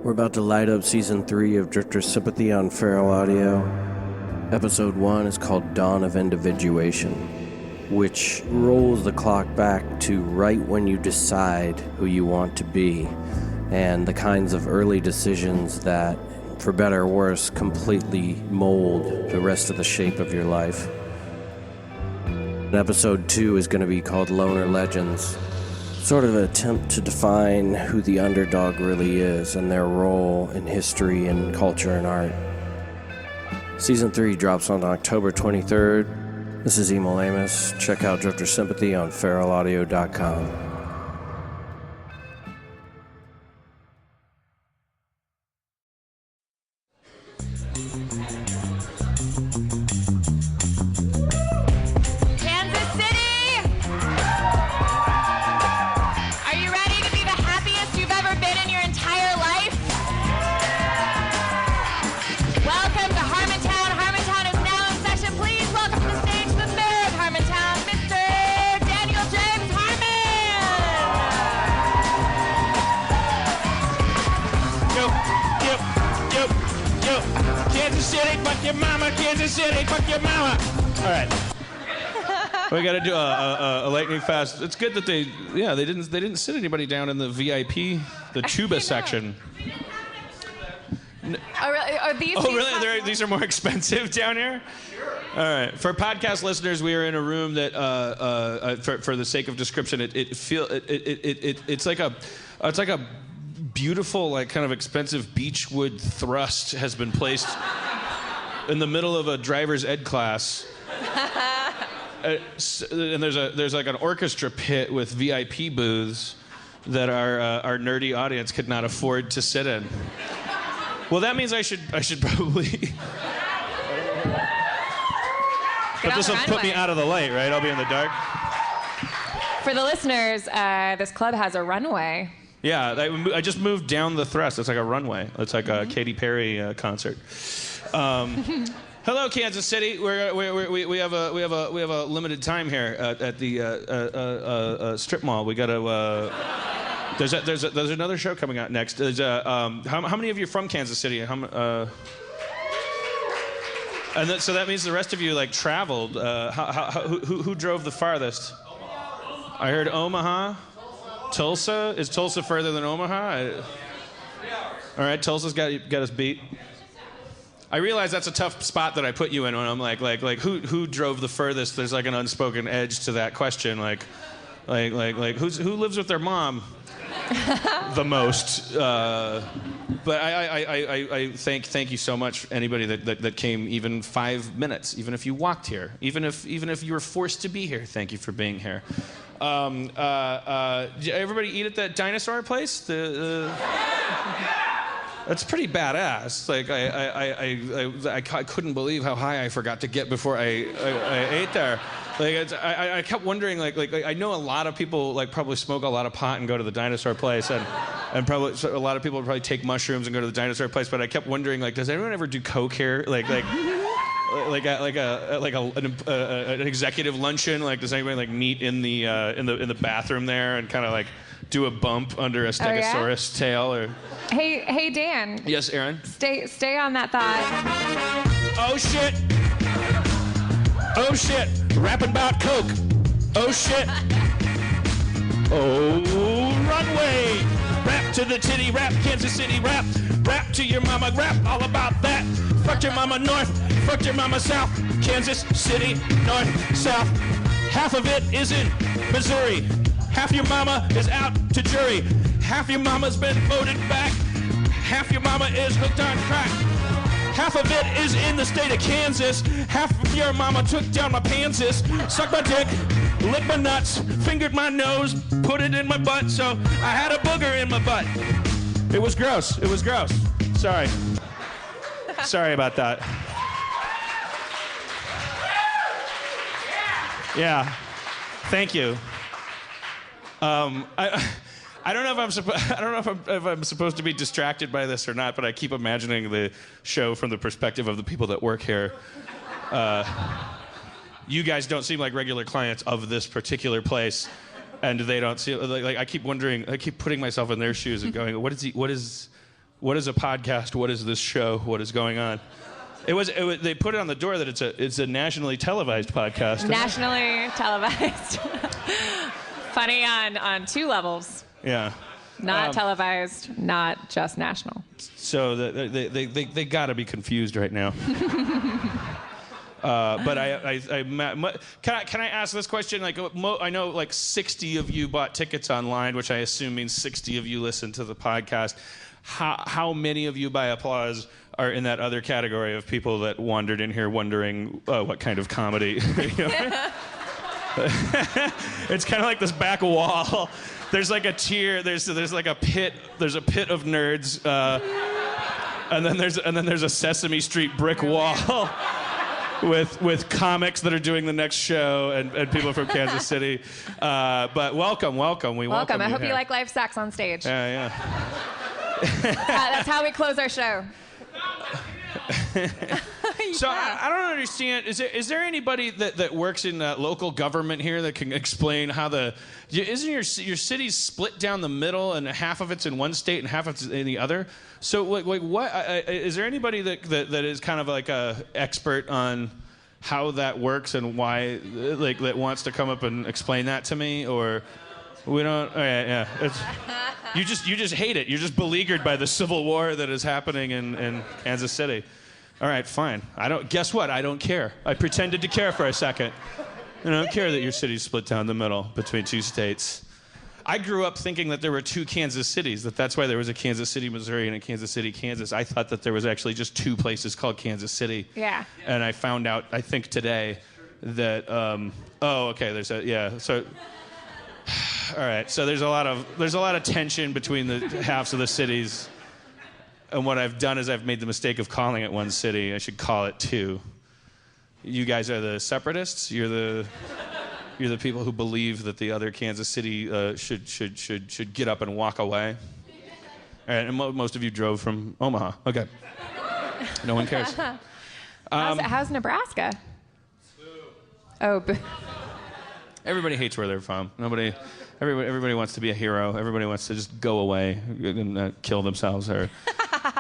We're about to light up Season 3 of Drifter's Sympathy on Feral Audio. Episode 1 is called Dawn of Individuation, which rolls the clock back to right when you decide who you want to be, and the kinds of early decisions that, for better or worse, completely mold the rest of the shape of your life. And Episode 2 is going to be called Loner Legends, sort of an attempt to define who the underdog really is and their role in history and culture and art. Season 3 drops on October 23rd. This is Emil Amos. Check out Drifter Sympathy on feralaudio.com. We got to do a lightning fast. It's good that they didn't sit anybody down in the VIP, the Chuba section. Are these? Oh, really? These are more expensive down here. All right. For podcast listeners, we are in a room that, for the sake of description, it's like a beautiful, like kind of expensive beechwood thrust has been placed in the middle of a driver's ed class. And there's like an orchestra pit with VIP booths that our nerdy audience could not afford to sit in. Well, that means I should probably. But this will put me out of the light, right? I'll be in the dark. For the listeners, this club has a runway. Yeah, I just moved down the thrust. It's like a runway. It's like a Katy Perry concert. Hello, Kansas City. We have a limited time here at the strip mall. We got to. There's another show coming out next. How many of you are from Kansas City? So that means the rest of you like traveled. Who drove the farthest? I heard Omaha, Tulsa. Is Tulsa further than Omaha? All right, Tulsa's got us beat. I realize that's a tough spot that I put you in when I'm like who drove the furthest? There's like an unspoken edge to that question, like who lives with their mom the most? But I thank you so much, anybody that came even 5 minutes, even if you walked here, even if you were forced to be here. Thank you for being here. Did everybody eat at that dinosaur place? That's pretty badass. Like I couldn't believe how high I forgot to get before I ate there. Like I kept wondering like I know a lot of people like probably smoke a lot of pot and go to the dinosaur place and probably so a lot of people probably take mushrooms and go to the dinosaur place. But I kept wondering like, does anyone ever do coke here? Like an executive luncheon? Like does anybody like meet in the bathroom there and kind of like do a bump under a stegosaurus tail or? Hey, Dan. Yes, Aaron. Stay on that thought. Oh shit! Oh shit! Rapping about coke. Oh shit! Oh runway! Rap to the titty, rap Kansas City, rap to your mama, rap all about that. Fuck your mama north, fuck your mama south. Kansas City, north, south. Half of it is in Missouri. Half your mama is out to jury. Half your mama's been voted back. Half your mama is hooked on crack. Half of it is in the state of Kansas. Half of your mama took down my panses, sucked my dick, licked my nuts, fingered my nose, put it in my butt, so I had a booger in my butt. It was gross. It was gross. Sorry. Sorry about that. Yeah. Thank you. I don't know if I'm supposed to be distracted by this or not, but I keep imagining the show from the perspective of the people that work here. You guys don't seem like regular clients of this particular place, and they don't see like I keep wondering, I keep putting myself in their shoes and going, what is what is a podcast? What is this show? What is going on? It was they put it on the door that it's a nationally televised podcast. Nationally televised. Funny on two levels. Yeah. Not televised, not just national. So they got to be confused right now. But can I ask this question? Like, I know like 60 of you bought tickets online, which I assume means 60 of you listen to the podcast. How many of you, by applause, are in that other category of people that wandered in here wondering what kind of comedy? It's kind of like this back wall. There's like a tier. There's like a pit. There's a pit of nerds, and then there's a Sesame Street brick wall. With comics that are doing the next show and people from Kansas City. But welcome. We welcome I you hope here. you like live sex on stage. Yeah. That's how we close our show. So I don't understand. Is there anybody that works in local government here that can explain how isn't your city's split down the middle and half of it's in one state and half of it's in the other? So what is there anybody that is kind of like a expert on how that works and why that wants to come up and explain that to me? Or we don't. Oh, yeah. You just hate it. You're just beleaguered by the civil war that is happening in Kansas City. All right, fine. Guess what? I don't care. I pretended to care for a second. I don't care that your city's split down the middle between two states. I grew up thinking that there were two Kansas cities, that's why there was a Kansas City, Missouri, and a Kansas City, Kansas. I thought that there was actually just two places called Kansas City. Yeah. And I found out, I think today, that, so, all right, so there's a lot of tension between the halves of the cities. And what I've done is I've made the mistake of calling it one city. I should call it two. You guys are the separatists. You're the people who believe that the other Kansas City should get up and walk away. All right, and most of you drove from Omaha. Okay. No one cares. How's Nebraska? Oh. Everybody hates where they're from. Everybody wants to be a hero. Everybody wants to just go away and kill themselves or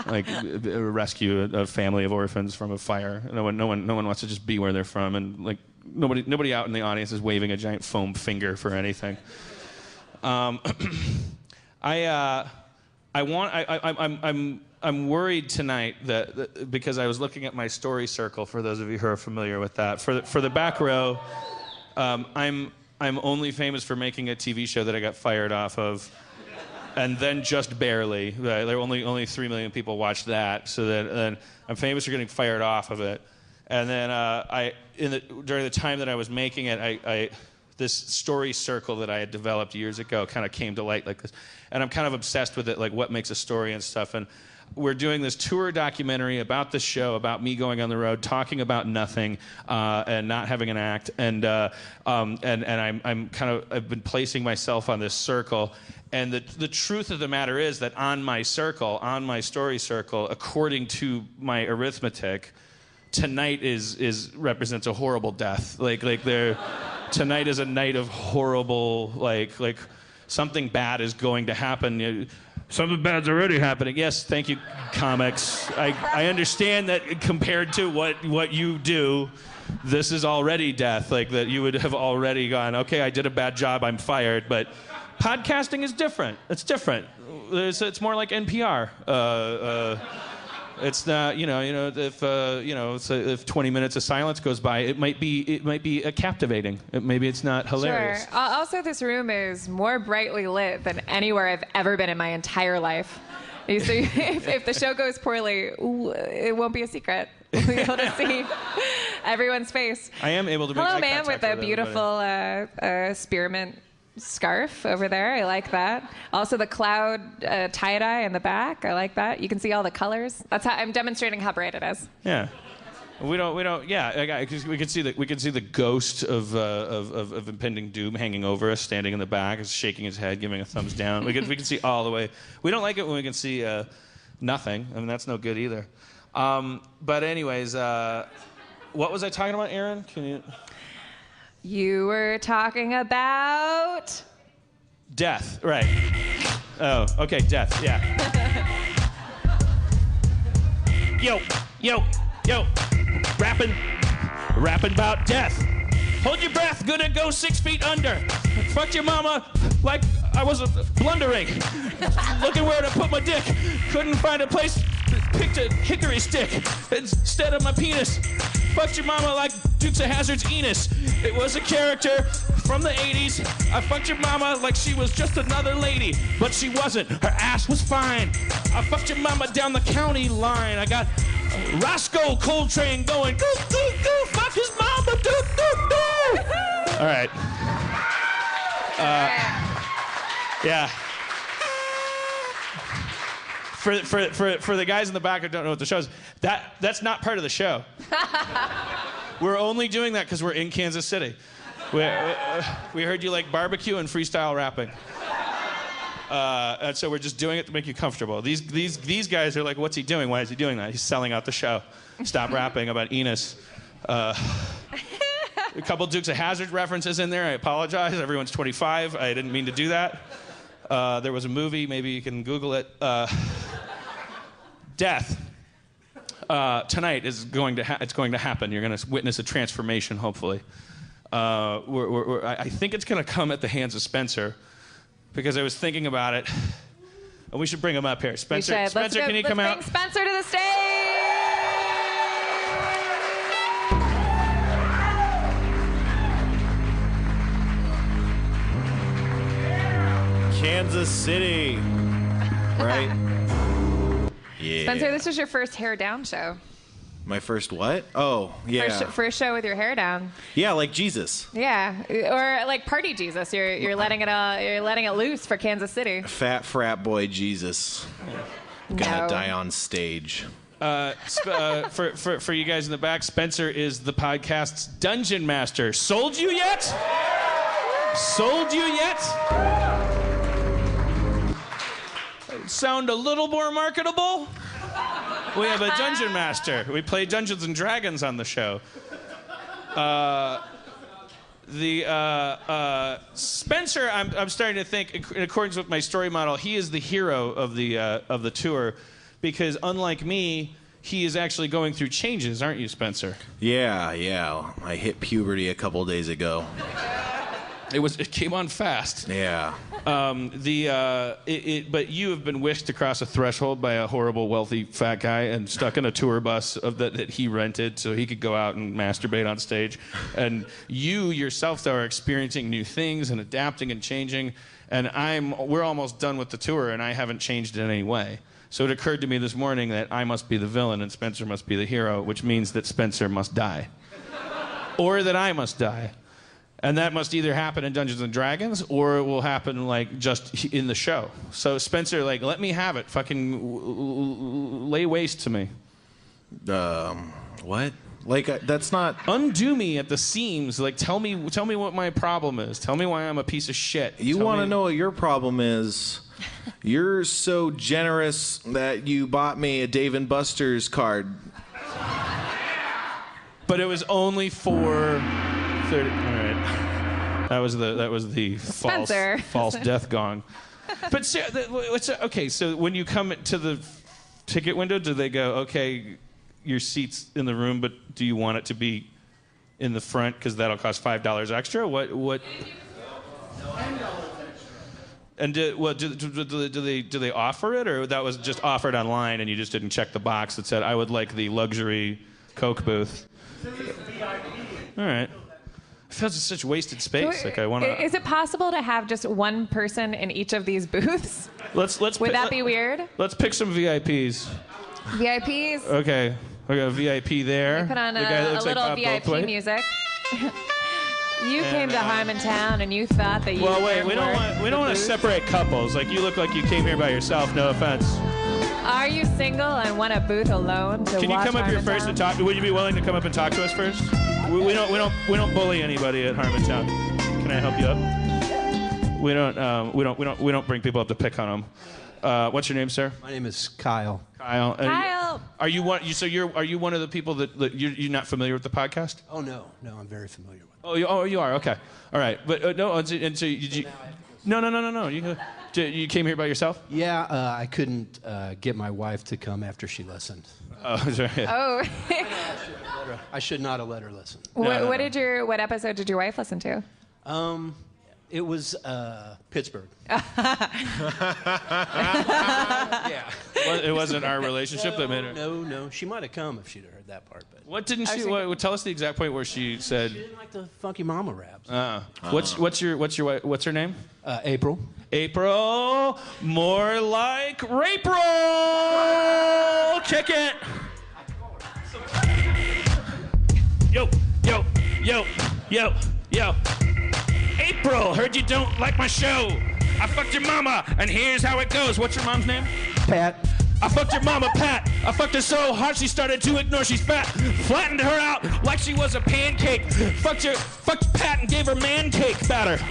like rescue a family of orphans from a fire. No one wants to just be where they're from, and like nobody out in the audience is waving a giant foam finger for anything. I'm worried tonight that because I was looking at my story circle. For those of you who are familiar with that, for the back row, I'm only famous for making a TV show that I got fired off of, and then just barely. There were only 3 million people watched that, so then I'm famous for getting fired off of it. And then during the time that I was making it, this story circle that I had developed years ago kind of came to light like this, and I'm kind of obsessed with it, like what makes a story and stuff. And we're doing this tour documentary about the show, about me going on the road, talking about nothing, and not having an act. And I've been placing myself on this circle. And the truth of the matter is that on my story circle, according to my arithmetic, tonight represents a horrible death. Tonight is a night of horrible, like something bad is going to happen. Something bad's already happening. Yes, thank you, comics. I understand that compared to what you do, this is already death. Like that you would have already gone, okay, I did a bad job, I'm fired. But podcasting is different. It's different. It's more like NPR. It's not, if 20 minutes of silence goes by, it might be captivating. Maybe it's not hilarious. Sure. Also, this room is more brightly lit than anywhere I've ever been in my entire life. So if the show goes poorly, it won't be a secret. We'll be able to see everyone's face. I am able to make Hello, eye man, contact with a beautiful spearmint scarf over there. I like that. Also, the cloud tie-dye in the back. I like that. You can see all the colors. That's how I'm demonstrating how bright it is. Yeah. We don't. Yeah, because we can see the ghost of impending doom hanging over us, standing in the back, is shaking his head, giving a thumbs down. We can see all the way. We don't like it when we can see nothing. I mean, that's no good either. But anyways, what was I talking about, Aaron? Can you? You were talking about death, right? Oh, okay, death. Yeah. yo, rapping about death. Hold your breath, gonna go 6 feet under. Fucked your mama like I was blundering. Looking where to put my dick. Couldn't find a place, picked a hickory stick instead of my penis. Fucked your mama like Dukes of Hazzard's Enos. It was a character from the 80s. I fucked your mama like she was just another lady, but she wasn't. Her ass was fine. I fucked your mama down the county line. I got Roscoe Coltrane going, doo, doo, doo, fuck his mama, doo, doo, doo. All right. Yeah. For the guys in the back who don't know what the show is, that's not part of the show. We're only doing that because we're in Kansas City. We heard you like barbecue and freestyle rapping. And so we're just doing it to make you comfortable. These guys are like, what's he doing? Why is he doing that? He's selling out the show. Stop rapping about Enos. A couple Dukes of Hazzard references in there. I apologize. Everyone's 25. I didn't mean to do that. There was a movie. Maybe you can Google it. Death. Tonight is going to happen. You're going to witness a transformation, hopefully. I think it's going to come at the hands of Spencer, because I was thinking about it, and we should bring him up here. Spencer, can you come out? Let's bring Spencer to the stage. Kansas City, right? Yeah. Spencer, this is your first hair down show. My first what? Oh, yeah. First show with your hair down. Yeah, like Jesus. Yeah, or like party Jesus. You're letting it loose for Kansas City. Fat frat boy Jesus. Gonna die on stage. For you guys in the back, Spencer is the podcast's dungeon master. Sold you yet? Sold you yet? Sound a little more marketable? We have a dungeon master. We play Dungeons and Dragons on the show. Spencer, I'm starting to think, in accordance with my story model, he is the hero of the tour, because unlike me, he is actually going through changes, aren't you, Spencer? Yeah. I hit puberty a couple days ago. It came on fast. Yeah. But you have been wished across a threshold by a horrible, wealthy, fat guy and stuck in a tour bus that he rented so he could go out and masturbate on stage. And you yourself, though, are experiencing new things and adapting and changing. And we're almost done with the tour, and I haven't changed in any way. So it occurred to me this morning that I must be the villain and Spencer must be the hero, which means that Spencer must die. Or that I must die. And that must either happen in Dungeons and Dragons, or it will happen like just in the show. So Spencer, like, let me have it. Fucking lay waste to me. What? Like, that's not. Undo me at the seams. Like, tell me what my problem is. Tell me why I'm a piece of shit. You want to know what your problem is? You're so generous that you bought me a Dave & Buster's card. But it was only for 30. All right. That was the false death gong. But okay, so when you come to the ticket window, do they go, okay, your seat's in the room, but do you want it to be in the front because that'll cost $5 extra? What? And do they offer it, or that was just offered online and you just didn't check the box that said I would like the luxury Coke booth? All right. It feels like such wasted space. Like I want to. Is it possible to have just one person in each of these booths? Would that be weird? Let's pick some VIPs. VIPs? Okay. We got a VIP there. We put on a little VIP music. You came to Harmontown and you thought that you. Well, wait. We don't want to separate couples. Like you look like you came here by yourself. No offense. Are you single and want a booth alone to watch? Can you come up here first and talk? Would you be willing to come up and talk to us first? We don't bully anybody at Harmontown. Can I help you up? We don't bring people up to pick on them. What's your name, sir? My name is Kyle. Kyle. Are you one of the people that you're not familiar with the podcast? Oh no, I'm very familiar with it. Oh, you are. Okay, all right. But no. And so did you? No. You came here by yourself? Yeah, I couldn't get my wife to come after she listened. Oh, sorry. Oh. I should not have let her listen. What episode did your wife listen to? It was Pittsburgh. Yeah. Well, it wasn't our relationship that made her. No. She might have come if she'd heard that part. But What didn't she? Tell us the exact point where she said. she didn't like the Funky Mama raps. What's her name? April. April. More like April. Kick it. Yo. April, heard you don't like my show. I fucked your mama, and here's how it goes. What's your mom's name? Pat. I fucked your mama, Pat. I fucked her so hard she started to ignore she's fat. Flattened her out like she was a pancake. Fucked Pat and gave her man cake batter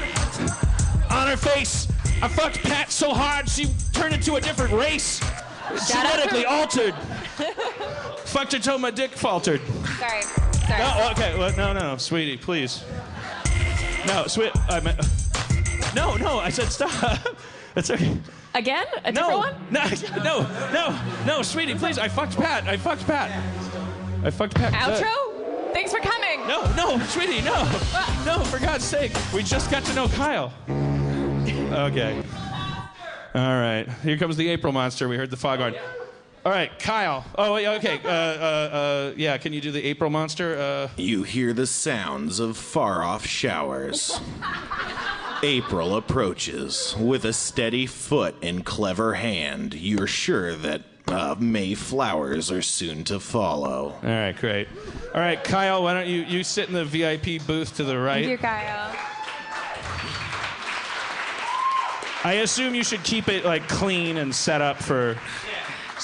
on her face. I fucked Pat so hard she turned into a different race. Genetically altered. Fucked her till my dick faltered. Sorry. No, okay. Well, no, sweetie, please. No, No, I said stop. That's okay. Again? A different one? No, sweetie, please. I fucked Pat. Outro? Thanks for coming. No, sweetie, no. No, for God's sake. We just got to know Kyle. Okay. All right. Here comes the April monster. We heard the foghorn. All right, Kyle. Oh, okay. Yeah, can you do the April monster? You hear the sounds of far-off showers. April approaches. With a steady foot and clever hand, you're sure that May flowers are soon to follow. All right, great. All right, Kyle, why don't you sit in the VIP booth to the right? Thank you, Kyle. I assume you should keep it like clean and set up for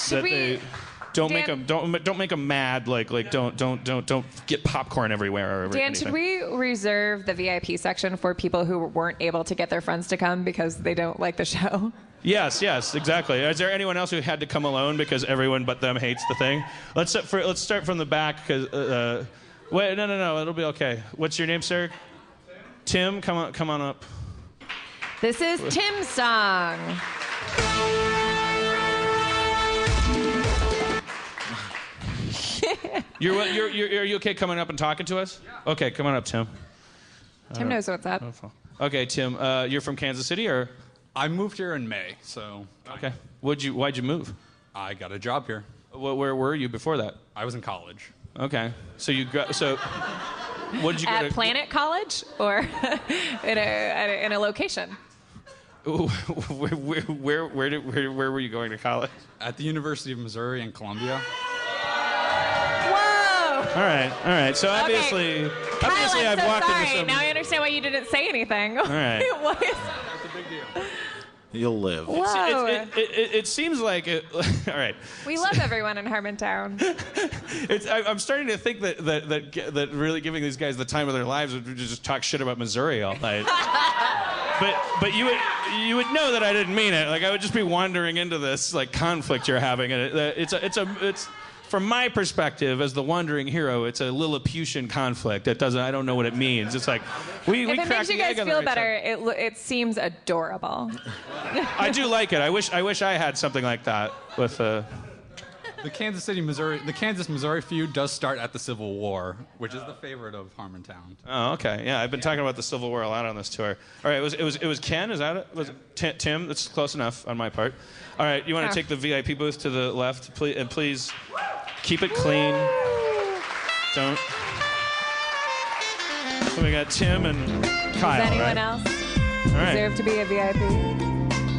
that they don't make them mad. Like don't get popcorn everywhere. Or Dan, anything. should we reserve the VIP section for people who weren't able to get their friends to come because they don't like the show? Yes, exactly. Is there anyone else who had to come alone because everyone but them hates the thing? Let's start from the back. Cause wait, no, it'll be okay. What's your name, sir? Tim. Come on up. This is Tim's song. Are you okay coming up and talking to us? Yeah. Okay, come on up, Tim. Tim knows what's up. Okay, Tim, you're from Kansas City, or? I moved here in May, so. Okay. Why'd you move? I got a job here. Where were you before that? I was in college. Okay. What did you go At to? Planet College or in a location? Where were you going to college? At the University of Missouri in Columbia. Whoa! All right. So obviously, Kyle, I've walked sorry. into some. Now I understand why you didn't say anything. All right. What is... That's a big deal. You'll live. Whoa. It seems like it. All right. We love everyone in Harmontown. I'm starting to think that really giving these guys the time of their lives would just talk shit about Missouri all night. But you would know that I didn't mean it. Like I would just be wandering into this like conflict you're having, and it's from my perspective as the wandering hero, it's a Lilliputian conflict. I don't know what it means. It's like we If it cracked makes you the egg guys on the feel right better, side. it seems adorable. I do like it. I wish I had something like that with. The Kansas-Missouri feud does start at the Civil War, which is the favorite of Harmontown. Oh, okay. Yeah, I've been talking about the Civil War a lot on this tour. All right, it was Ken. Is that it? Was it Tim? That's close enough on my part. All right, you want to take the VIP booth to the left, please, and please keep it clean. Don't. So we got Tim and Kyle. Does anyone right? else All right. deserve to be a VIP?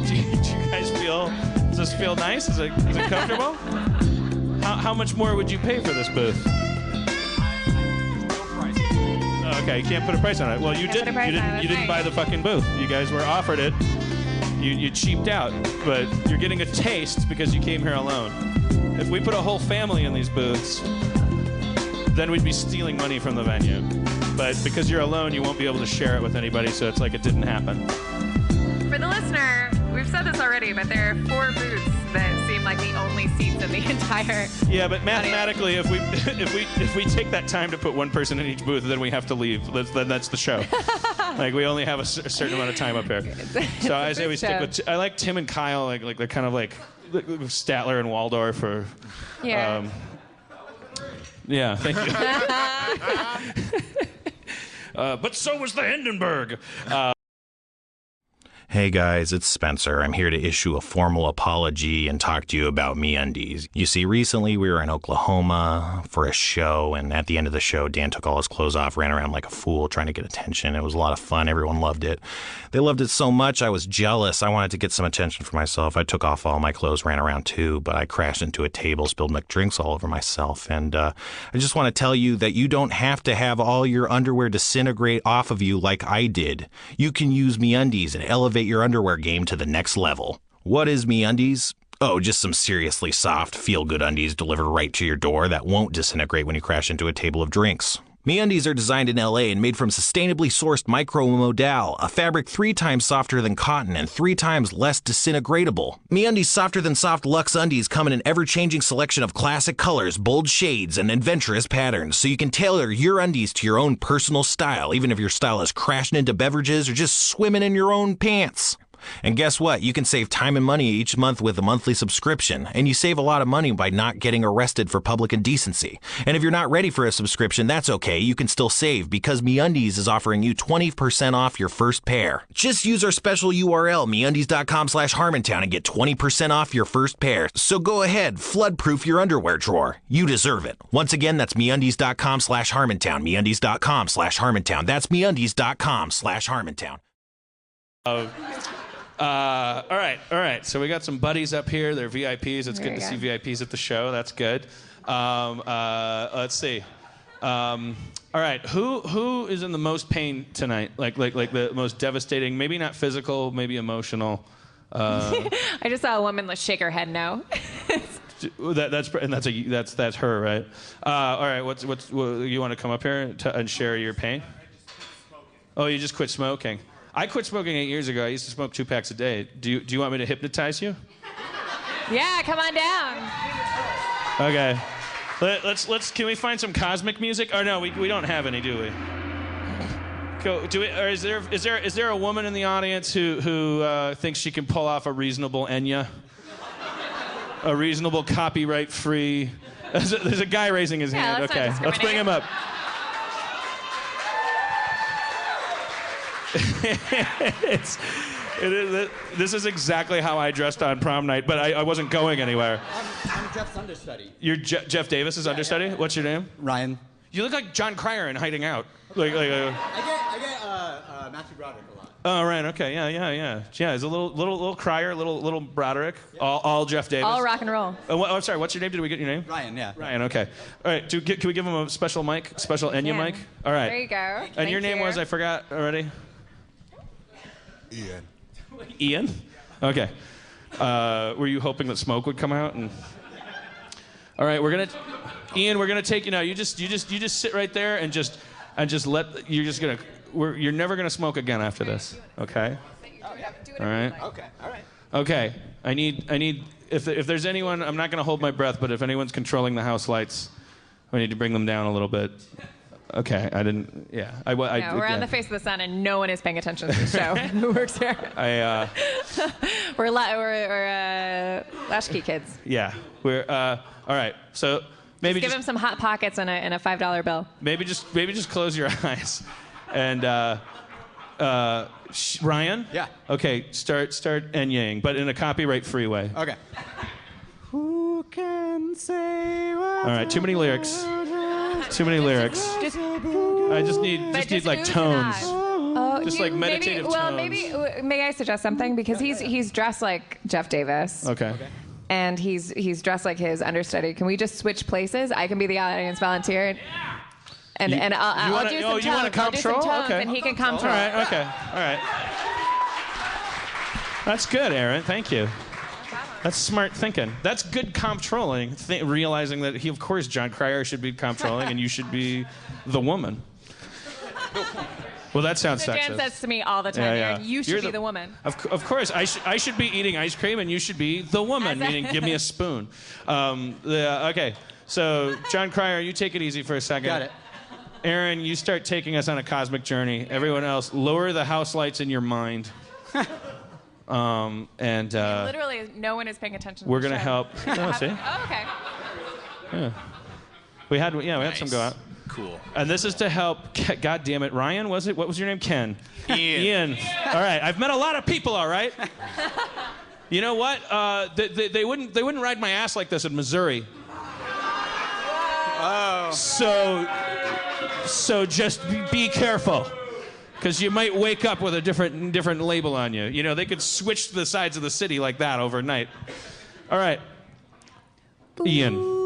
Do you guys feel? Does this feel nice? Is it comfortable? How much more would you pay for this booth? Oh, okay, you can't put a price on it. Well, you didn't. You didn't buy the fucking booth. You guys were offered it. You cheaped out, but you're getting a taste because you came here alone. If we put a whole family in these booths, then we'd be stealing money from the venue. But because you're alone, you won't be able to share it with anybody, so it's like it didn't happen. For the listener, we've said this already, but there are 4 booths that seem like the only seats in the entire. Yeah, but mathematically, if we take that time to put one person in each booth, then we have to leave. Then that's the show. Like we only have a certain amount of time up here. So I say we stick with. I like Tim and Kyle. Like they're kind of like Statler and Waldorf. Or Yeah. Yeah. Thank you. But so was the Hindenburg. Hey guys, it's Spencer. I'm here to issue a formal apology and talk to you about MeUndies. You see, recently we were in Oklahoma for a show, and at the end of the show, Dan took all his clothes off, ran around like a fool trying to get attention. It was a lot of fun. Everyone loved it. They loved it so much, I was jealous. I wanted to get some attention for myself. I took off all my clothes, ran around too, but I crashed into a table, spilled McDrinks all over myself. And I just want to tell you that you don't have to have all your underwear disintegrate off of you like I did. You can use MeUndies and elevate your underwear game to the next level. What is MeUndies? Oh, just some seriously soft, feel-good undies delivered right to your door that won't disintegrate when you crash into a table of drinks. MeUndies are designed in LA and made from sustainably sourced micromodal, a fabric 3 times softer than cotton and 3 times less disintegratable. MeUndies softer than soft luxe undies come in an ever-changing selection of classic colors, bold shades, and adventurous patterns, so you can tailor your undies to your own personal style, even if your style is crashing into beverages or just swimming in your own pants. And guess what? You can save time and money each month with a monthly subscription, and you save a lot of money by not getting arrested for public indecency. And if you're not ready for a subscription, that's okay. You can still save because MeUndies is offering you 20% off your first pair. Just use our special URL, MeUndies.com/Harmontown, and get 20% off your first pair. So go ahead, flood-proof your underwear drawer. You deserve it. Once again, that's MeUndies.com/Harmontown, MeUndies.com/Harmontown. That's MeUndies.com/Harmontown. All right. So we got some buddies up here. They're VIPs. It's good to see VIPs at the show. That's good. Let's see. All right. Who is in the most pain tonight? Like the most devastating? Maybe not physical. Maybe emotional. I just saw a woman shake her head no. That's her, right? All right. What you want to come up here and share your pain? Oh, you just quit smoking. I quit smoking 8 years ago. I used to smoke 2 packs a day. Do you want me to hypnotize you? Yeah, come on down. Okay. Let's. Can we find some cosmic music? Or no, we don't have any, do we? Or is there a woman in the audience who thinks she can pull off a reasonable Enya? A reasonable copyright-free. There's a guy raising his hand. Okay, let's bring him up. This is exactly how I dressed on prom night, but I wasn't going anywhere. I'm Jeff's understudy. You're Jeff Davis's understudy? Yeah. What's your name? Ryan. You look like John Cryer in Hiding Out. I get Matthew Broderick a lot. Oh, right. Okay. Yeah. He's a little Cryer, little Broderick. Yeah. All Jeff Davis. All rock and roll. Oh, I'm sorry. What's your name? Did we get your name? Ryan. Yeah. Ryan. Okay. All right. Can we give him a special mic? Special Enya mic? All right. There you go. And your name was? I forgot already. Ian? Okay. Were you hoping that smoke would come out? All right, Ian, we're gonna take you now. You just sit right there and just you're never gonna smoke again after this. Okay? All right. Okay. I need if there's anyone, I'm not gonna hold my breath, but if anyone's controlling the house lights, we need to bring them down a little bit. Okay, I didn't. Yeah, we're on the face of the sun, and no one is paying attention to the show. Who works here? We're latchkey kids. Yeah, we're all right. So maybe give him some hot pockets and a $5 bill. Maybe just close your eyes, and Ryan. Yeah. Okay, start Enyang, but in a copyright-free way. Okay. Who can say what? All right, too many lyrics. Too many lyrics. I just need like tones. Just like meditative tones. Well, maybe may I suggest something? Because he's dressed like Jeff Davis. Okay. And he's dressed like his understudy. Can we just switch places? I can be the audience volunteer. And I'll do some tones. You want to control? Okay. And he can control. All right. Okay. All right. That's good, Aaron. Thank you. That's smart thinking. That's good comptrolling, realizing that of course, John Cryer should be comptrolling and you should be the woman. Well, that sounds So sexist. Dan says to me all the time, Yeah, yeah. Aaron, you should You're be the woman. Of course, I should be eating ice cream, and you should be the woman, meaning give me a spoon. Okay, so John Cryer, you take it easy for a second. Got it. Aaron, you start taking us on a cosmic journey. Everyone else, lower the house lights in your mind. Literally, no one is paying attention. We're to the gonna show. help. Oh, see? Oh, okay. We had some go out. Cool. And this is to help. God damn it, Ryan, was it? What was your name? Ken. Ian. All right. I've met a lot of people. All right. You know what? They wouldn't ride my ass like this in Missouri. Oh. So just be careful, because you might wake up with a different label on you. You know, they could switch to the sides of the city like that overnight. All right. Ian.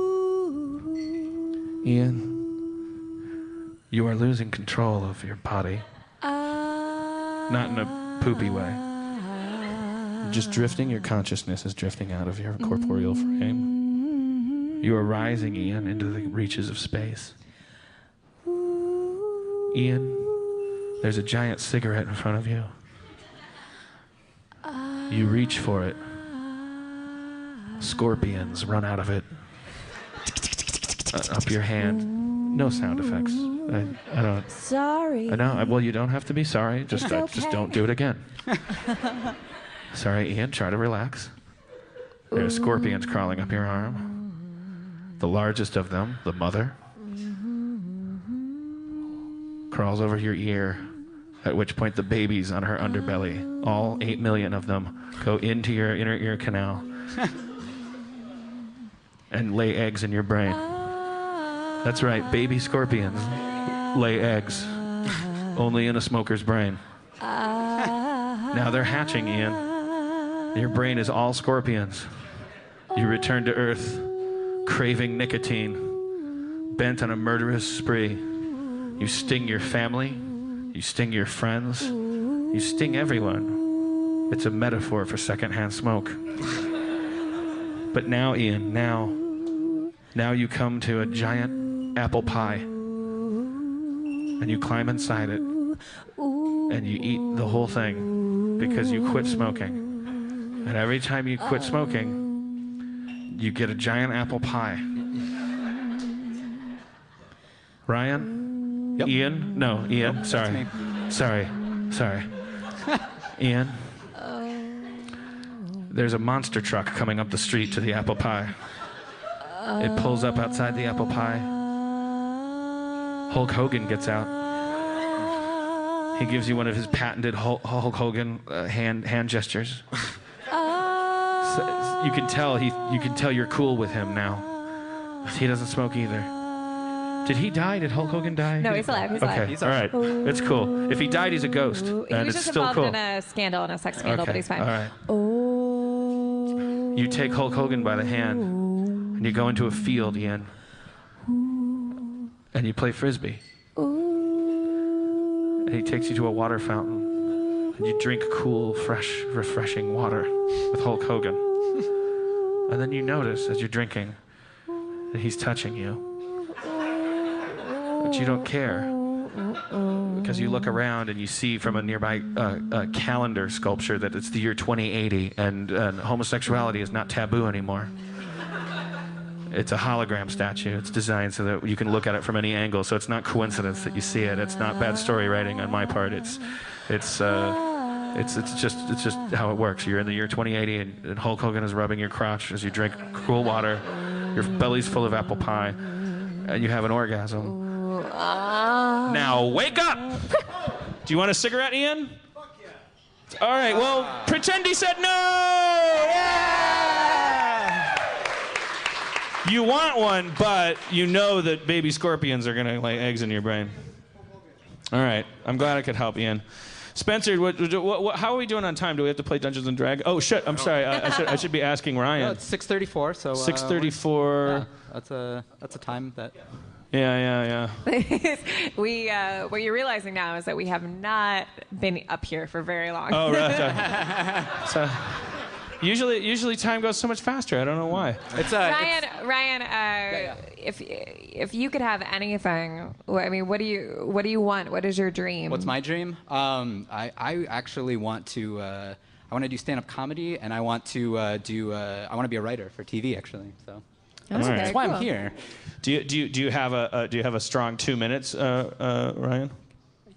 You are losing control of your body. Not in a poopy way. Just drifting, your consciousness is drifting out of your corporeal frame. You are rising, Ian, into the reaches of space. Ian, there's a giant cigarette in front of you. You reach for it. Scorpions run out of it. Up your hand. No sound effects. I don't. Sorry. I know. Well, you don't have to be sorry. Just don't do it again. Sorry, Ian. Try to relax. There are scorpions crawling up your arm. The largest of them, the mother, crawls over your ear. At which point, the babies on her underbelly, all 8 million of them, go into your inner ear canal and lay eggs in your brain. That's right, baby scorpions lay eggs, only in a smoker's brain. Now they're hatching, Ian. Your brain is all scorpions. You return to Earth, craving nicotine, bent on a murderous spree. You sting your family, you sting your friends, you sting everyone. It's a metaphor for secondhand smoke. But now, Ian, now you come to a giant apple pie, and you climb inside it, and you eat the whole thing because you quit smoking. And every time you quit smoking, you get a giant apple pie. Ryan? Yep. Ian? No, Ian. Nope, sorry. that's Sorry. Ian? There's a monster truck coming up the street to the apple pie. It pulls up outside the apple pie. Hulk Hogan gets out. He gives you one of his patented Hulk Hogan hand gestures. So you can tell you're cool with him now. He doesn't smoke either. Did he die? Did Hulk Hogan die? No, he's alive. He's Okay, alive. all right. It's cool. If he died, he's a ghost, He and was it's just still involved cool. in a scandal, in a sex scandal, but he's fine. All right. You take Hulk Hogan by the hand, and you go into a field, Ian, and you play frisbee. And he takes you to a water fountain, and you drink cool, fresh, refreshing water with Hulk Hogan. And then you notice, as you're drinking, that he's touching you. But you don't care, because you look around and you see from a nearby calendar sculpture that it's the year 2080, and homosexuality is not taboo anymore. It's a hologram statue. It's designed so that you can look at it from any angle, so it's not coincidence that you see it. It's not bad story writing on my part. It's just how it works. You're in the year 2080, and Hulk Hogan is rubbing your crotch as you drink cool water. Your belly's full of apple pie, and you have an orgasm. Now wake up! Do you want a cigarette, Ian? Fuck yeah. All right, well, pretend he said no! Yeah! You want one, but you know that baby scorpions are going to lay eggs in your brain. All right, I'm glad I could help, Ian. Spencer, how are we doing on time? Do we have to play Dungeons and Dragons? Oh, shit, I'm sorry. I should be asking Ryan. No, it's 6:34, so... 6:34. Yeah, that's a time that... Yeah. What you're realizing now is that we have not been up here for very long. Oh, right. So, Usually time goes so much faster. I don't know why. It's Ryan, if you could have anything, I mean, what do you want? What is your dream? What's my dream? I actually want to. I want to do stand-up comedy, and I want to I want to be a writer for TV, actually. So that's why I'm here. Do you have a strong 2 minutes, Ryan?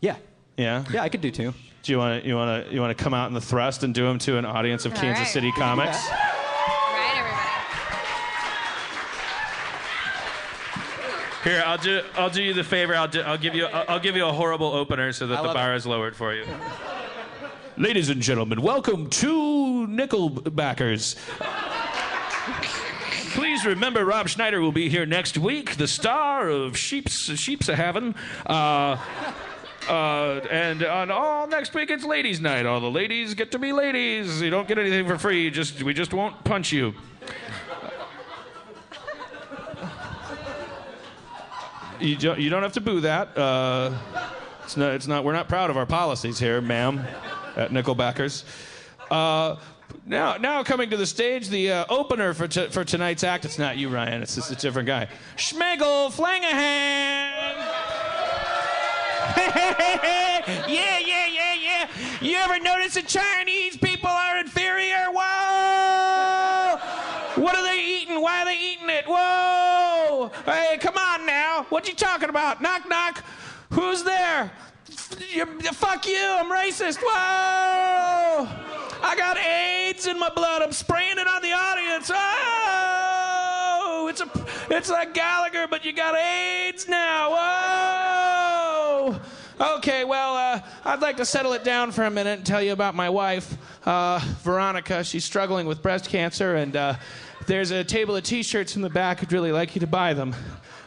Yeah. Yeah. Yeah, I could do 2. Do you want to come out in the thrust and do them to an audience of Kansas right. City comics? Right, everybody. Here, I'll do you the favor. I'll give you a horrible opener so that the bar is lowered for you. Ladies and gentlemen, welcome to Nickelbackers. Please remember, Rob Schneider will be here next week, the star of Sheep's a Heaven. And on all next week, it's ladies' night. All the ladies get to be ladies. You don't get anything for free. We just won't punch you. You don't have to boo that. It's not. We're not proud of our policies here, ma'am, at Nickelbackers. Now coming to the stage, the opener for tonight's act. It's not you, Ryan. It's just a different guy. Schmegel Flanagan. Yeah. You ever notice that Chinese people are inferior? Whoa! What are they eating? Why are they eating it? Whoa! Hey, come on now. What you talking about? Knock, knock. Who's there? Fuck you. I'm racist. Whoa! I got AIDS in my blood. I'm spraying it on the audience. Oh! It's like Gallagher, but you got AIDS now. Whoa! Okay, well, I'd like to settle it down for a minute and tell you about my wife, Veronica. She's struggling with breast cancer, and there's a table of T-shirts in the back. I'd really like you to buy them.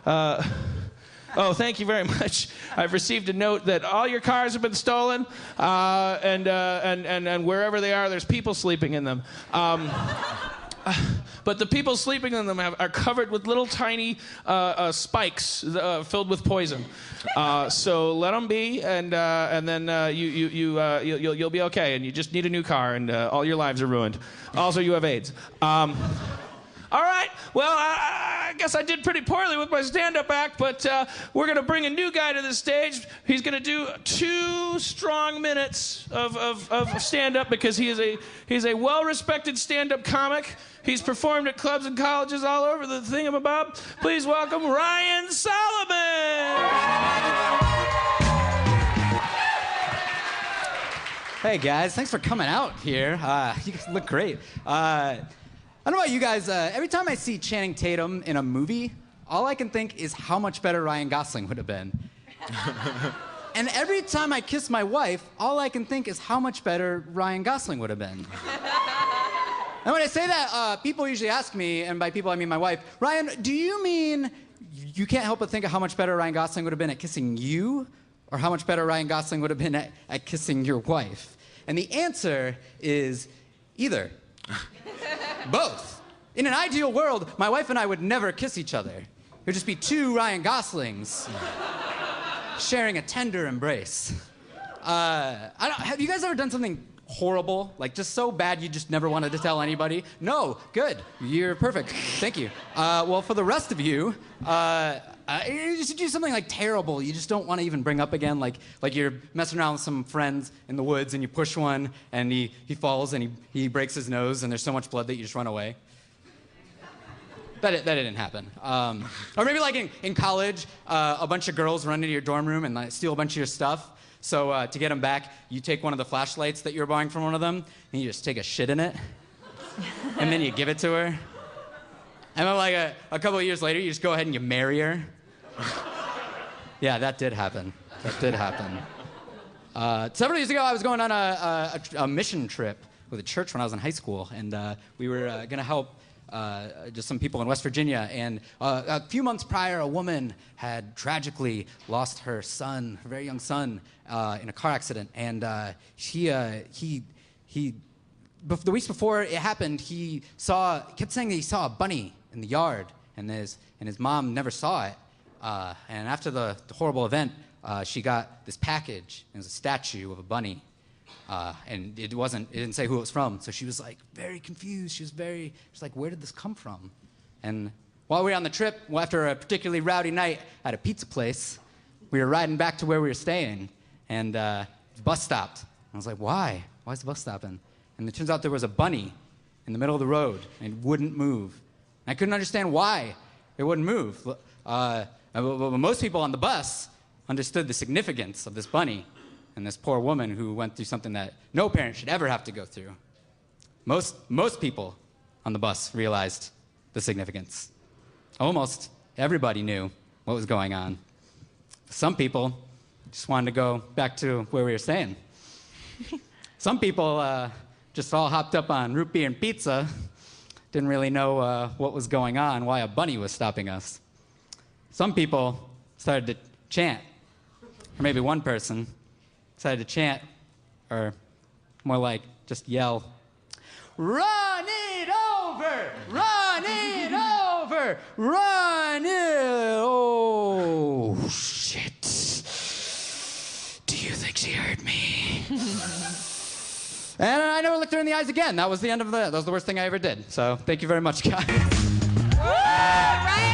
Oh, thank you very much. I've received a note that all your cars have been stolen, and wherever they are, there's people sleeping in them. But the people sleeping in them are covered with little tiny spikes filled with poison. So let them be, and then you'll be okay. And you just need a new car, and all your lives are ruined. Also, you have AIDS. All right. Well, I guess I did pretty poorly with my stand-up act, but we're going to bring a new guy to the stage. He's going to do 2 strong minutes of stand-up because he's a well-respected stand-up comic. He's performed at clubs and colleges all over the thingamabob. Please welcome Ryan Solomon. Hey guys, thanks for coming out here. You guys look great. I don't know about you guys. Every time I see Channing Tatum in a movie, all I can think is how much better Ryan Gosling would have been. And every time I kiss my wife, all I can think is how much better Ryan Gosling would have been. And when I say that, people usually ask me, and by people I mean my wife, Ryan, do you mean you can't help but think of how much better Ryan Gosling would have been at kissing you, or how much better Ryan Gosling would have been at kissing your wife? And the answer is either. Both. In an ideal world, my wife and I would never kiss each other. It would just be 2 Ryan Goslings sharing a tender embrace. Have you guys ever done something horrible, like just so bad you just never wanted to tell anybody? No, good, you're perfect, thank you. Well, for the rest of you, you just do something like terrible you just don't want to even bring up again, like you're messing around with some friends in the woods and you push one and he falls and he breaks his nose and there's so much blood that you just run away. That didn't happen. Or maybe like in college, a bunch of girls run into your dorm room and like, steal a bunch of your stuff. So to get them back, you take one of the flashlights that you were borrowing from one of them, and you just take a shit in it, and then you give it to her. And then like a couple of years later, you just go ahead and you marry her. Yeah, that did happen. That did happen. Several years ago, I was going on a mission trip with a church when I was in high school, and we were going to help just some people in West Virginia. And a few months prior, a woman had tragically lost her son, her very young son, in a car accident. And the weeks before it happened, he kept saying that he saw a bunny in the yard, and his mom never saw it. And after the horrible event, she got this package, and it was a statue of a bunny. and it didn't say who it was from. So she was like very confused. She's like, where did this come from? And while we were on the trip, after a particularly rowdy night at a pizza place, we were riding back to where we were staying, and the bus stopped. I was like, why? Why is the bus stopping? And it turns out there was a bunny in the middle of the road, and it wouldn't move. And I couldn't understand why it wouldn't move. But most people on the bus understood the significance of this bunny and this poor woman who went through something that no parent should ever have to go through. Most people on the bus realized the significance. Almost everybody knew what was going on. Some people just wanted to go back to where we were staying. Some people just all hopped up on root beer and pizza, didn't really know what was going on, why a bunny was stopping us. Some people started to chant, or maybe one person decided to chant, or more like just yell, "Run it over! Run it over! Run it!" Oh, shit. Do you think she heard me? And I never looked her in the eyes again. That was the end of that. That was the worst thing I ever did. So thank you very much, guys. Ryan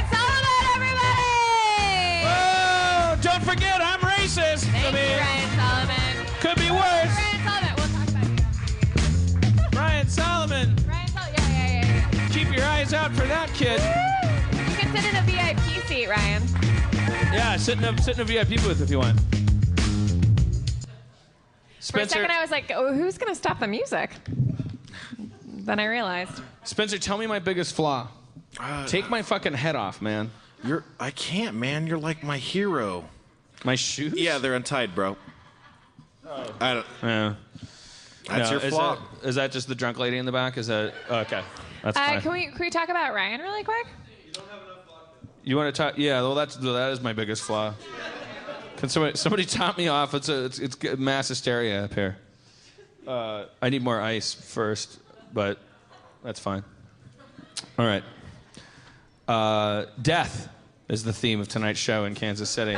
Solomon, everybody! Whoa! Don't forget, I'm racist. Thank you, Ryan Solomon. Could be worse. Ryan Solomon, we'll talk about you. Ryan Solomon. Ryan Solomon, yeah. Keep your eyes out for that kid. You can sit in a VIP seat, Ryan. Yeah, sit in a VIP booth if you want. For a second, I was like, oh, who's going to stop the music? Then I realized. Spencer, tell me my biggest flaw. Take my fucking head off, man. I can't, man. You're like my hero. My shoes? Yeah, they're untied, bro. Oh. I don't. Yeah. That's your flaw. Is that just the drunk lady in the back? Is that okay? That's fine. Can we talk about Ryan really quick? You want to talk? Yeah. Well, that is my biggest flaw. Can somebody top me off? It's mass hysteria up here. I need more ice first, but that's fine. All right. Death is the theme of tonight's show in Kansas City.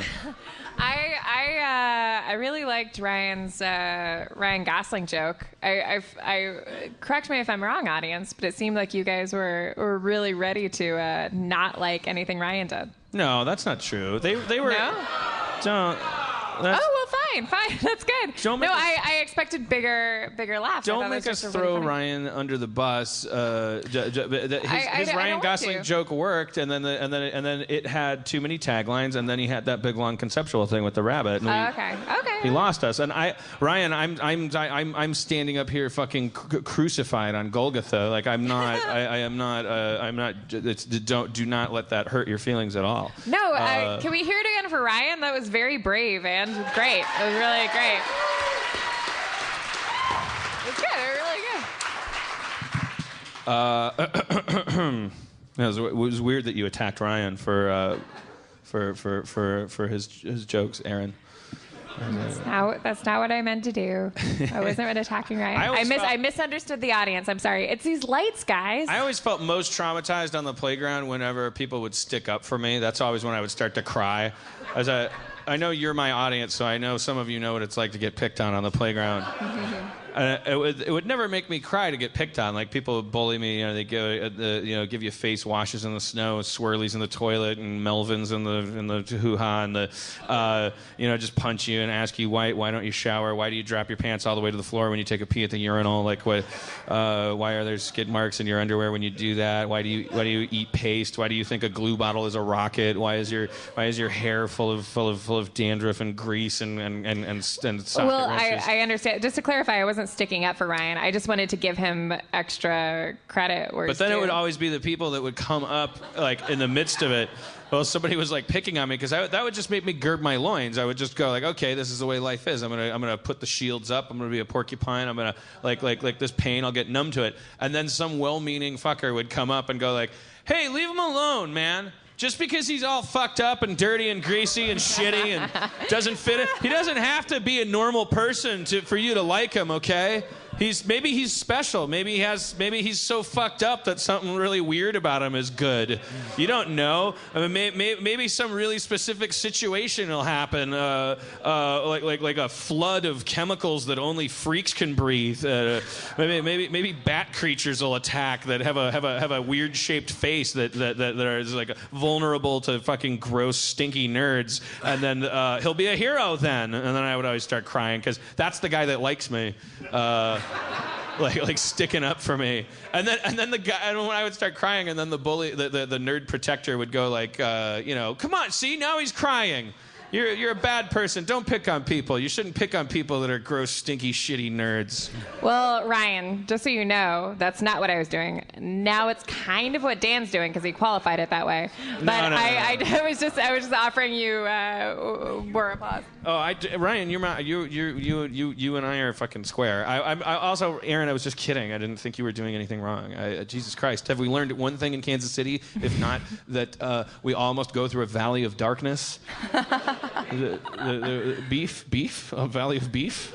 I really liked Ryan Gosling joke. Correct me if I'm wrong, audience, but it seemed like you guys were really ready to not like anything Ryan did. No, that's not true. They were. No? Don't. Oh, well, fine. That's good. I expected bigger laughs. Don't make us throw really Ryan under the bus. His Ryan Gosling joke worked, and then it had too many taglines, and then he had that big long conceptual thing with the rabbit. And okay. He lost us, and Ryan, I'm standing up here fucking crucified on Golgotha. Like I'm not. I'm not. Do not let that hurt your feelings at all. No. Can we hear it again for Ryan? That was very brave and great. It was really great. It was good. Really good. It was weird that you attacked Ryan for his jokes, Aaron. That's not what I meant to do. I wasn't attacking Ryan. I misunderstood the audience. I'm sorry. It's these lights, guys. I always felt most traumatized on the playground whenever people would stick up for me. That's always when I would start to cry. I know you're my audience, so I know some of you know what it's like to get picked on the playground. It would never make me cry to get picked on. Like people would bully me, they give you face washes in the snow, swirlies in the toilet, and Melvins in the hoo-ha, and just punch you and ask you why don't you shower? Why do you drop your pants all the way to the floor when you take a pee at the urinal? Like why are there skid marks in your underwear when you do that? Why do you eat paste? Why do you think a glue bottle is a rocket? Why is your hair full of dandruff and grease and socket Well, wrenches? I understand. Just to clarify, I wasn't sticking up for Ryan. I just wanted to give him extra credit. But then it would always be the people that would come up like in the midst of it. Well, somebody was like picking on me because that would just make me gird my loins. I would just go like, okay, this is the way life is. I'm gonna put the shields up. I'm gonna be a porcupine. I'm gonna like this pain. I'll get numb to it. And then some well-meaning fucker would come up and go like, hey, leave him alone, man. Just because he's all fucked up and dirty and greasy and shitty and doesn't fit it, he doesn't have to be a normal person for you to like him, okay? Maybe he's special. Maybe he's so fucked up that something really weird about him is good. You don't know. I mean, maybe some really specific situation will happen, like a flood of chemicals that only freaks can breathe. Maybe bat creatures will attack that have a weird shaped face that are like vulnerable to fucking gross stinky nerds, and then he'll be a hero then, and then I would always start crying because that's the guy that likes me. Like sticking up for me, and then the guy, and when I would start crying, and then the bully, the nerd protector would go like, come on, see, now he's crying. You're a bad person. Don't pick on people. You shouldn't pick on people that are gross, stinky, shitty nerds. Well, Ryan, just so you know, that's not what I was doing. Now it's kind of what Dan's doing because he qualified it that way. But I was just offering you more applause. Oh, Ryan, you and I are fucking square. I also, Aaron, I was just kidding. I didn't think you were doing anything wrong. Jesus Christ, have we learned one thing in Kansas City? If not, that we all must go through a valley of darkness. The beef, a valley of beef.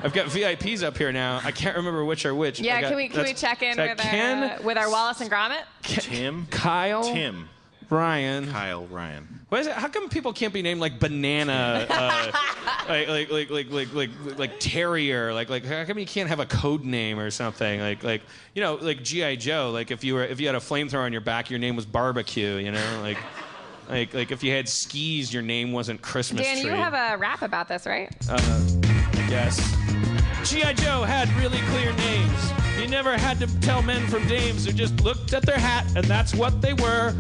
I've got VIPs up here now. I can't remember which are which. Yeah, can we check in with our Wallace and Gromit? Tim, Kyle, Tim, Ryan, Kyle, Ryan. What is it? How come people can't be named like Banana, like Terrier? Like how come you can't have a code name or something? Like G.I. Joe. Like if you had a flamethrower on your back, your name was Barbecue. You know, like if you had skis, your name wasn't Christmas Dan, tree. you have a rap about this, right? I guess. G.I. Joe had really clear names. You never had to tell men from dames who just looked at their hat, and that's what they were.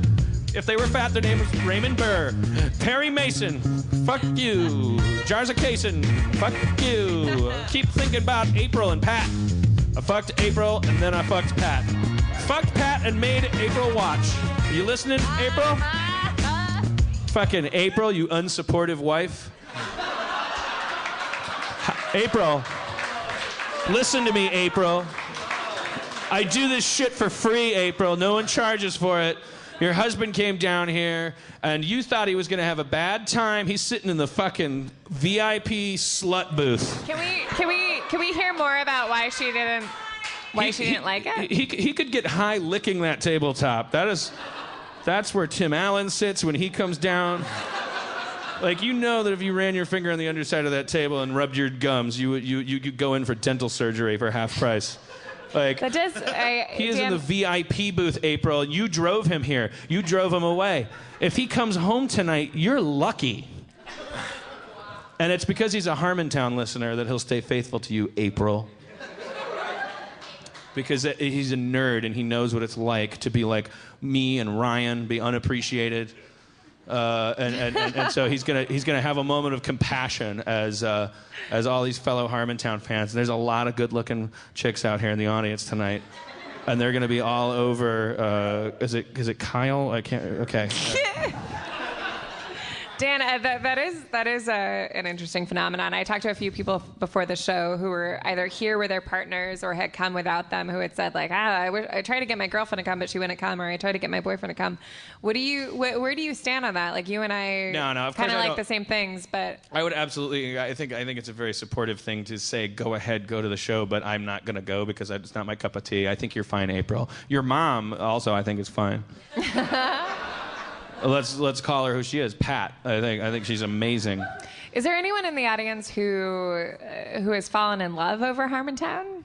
If they were fat, their name was Raymond Burr. Perry Mason, fuck you. Jars of Cason, fuck you. Keep thinking about April and Pat. I fucked April, and then I fucked Pat. Fucked Pat and made April watch. Are you listening, April? Fucking April, you unsupportive wife. April, listen to me, April. I do this shit for free, April. No one charges for it. Your husband came down here, and you thought he was going to have a bad time. He's sitting in the fucking VIP slut booth. Can we hear more about why she didn't like it? He could get high licking that tabletop. That's where Tim Allen sits when he comes down. Like, you know that if you ran your finger on the underside of that table and rubbed your gums, you go in for dental surgery for half price. Like, that does. He is in the VIP booth, April. You drove him here. You drove him away. If he comes home tonight, you're lucky. And it's because he's a Harmontown listener that he'll stay faithful to you, April. Because he's a nerd and he knows what it's like to be like me and Ryan, be unappreciated. And so he's gonna have a moment of compassion as all these fellow Harmontown fans. There's a lot of good-looking chicks out here in the audience tonight, and they're gonna be all over. Is it Kyle? I can't. Okay. Dan, that is an interesting phenomenon. I talked to a few people before the show who were either here with their partners or had come without them, who had said like, I tried to get my girlfriend to come, but she wouldn't come, or I tried to get my boyfriend to come. Where do you stand on that? Like, you and I kind of like the same things, but I would absolutely. I think it's a very supportive thing to say, go ahead, go to the show, but I'm not gonna go because it's not my cup of tea. I think you're fine, April. Your mom also, I think, is fine. Let's call her who she is, Pat. I think she's amazing. Is there anyone in the audience who has fallen in love over Harmontown?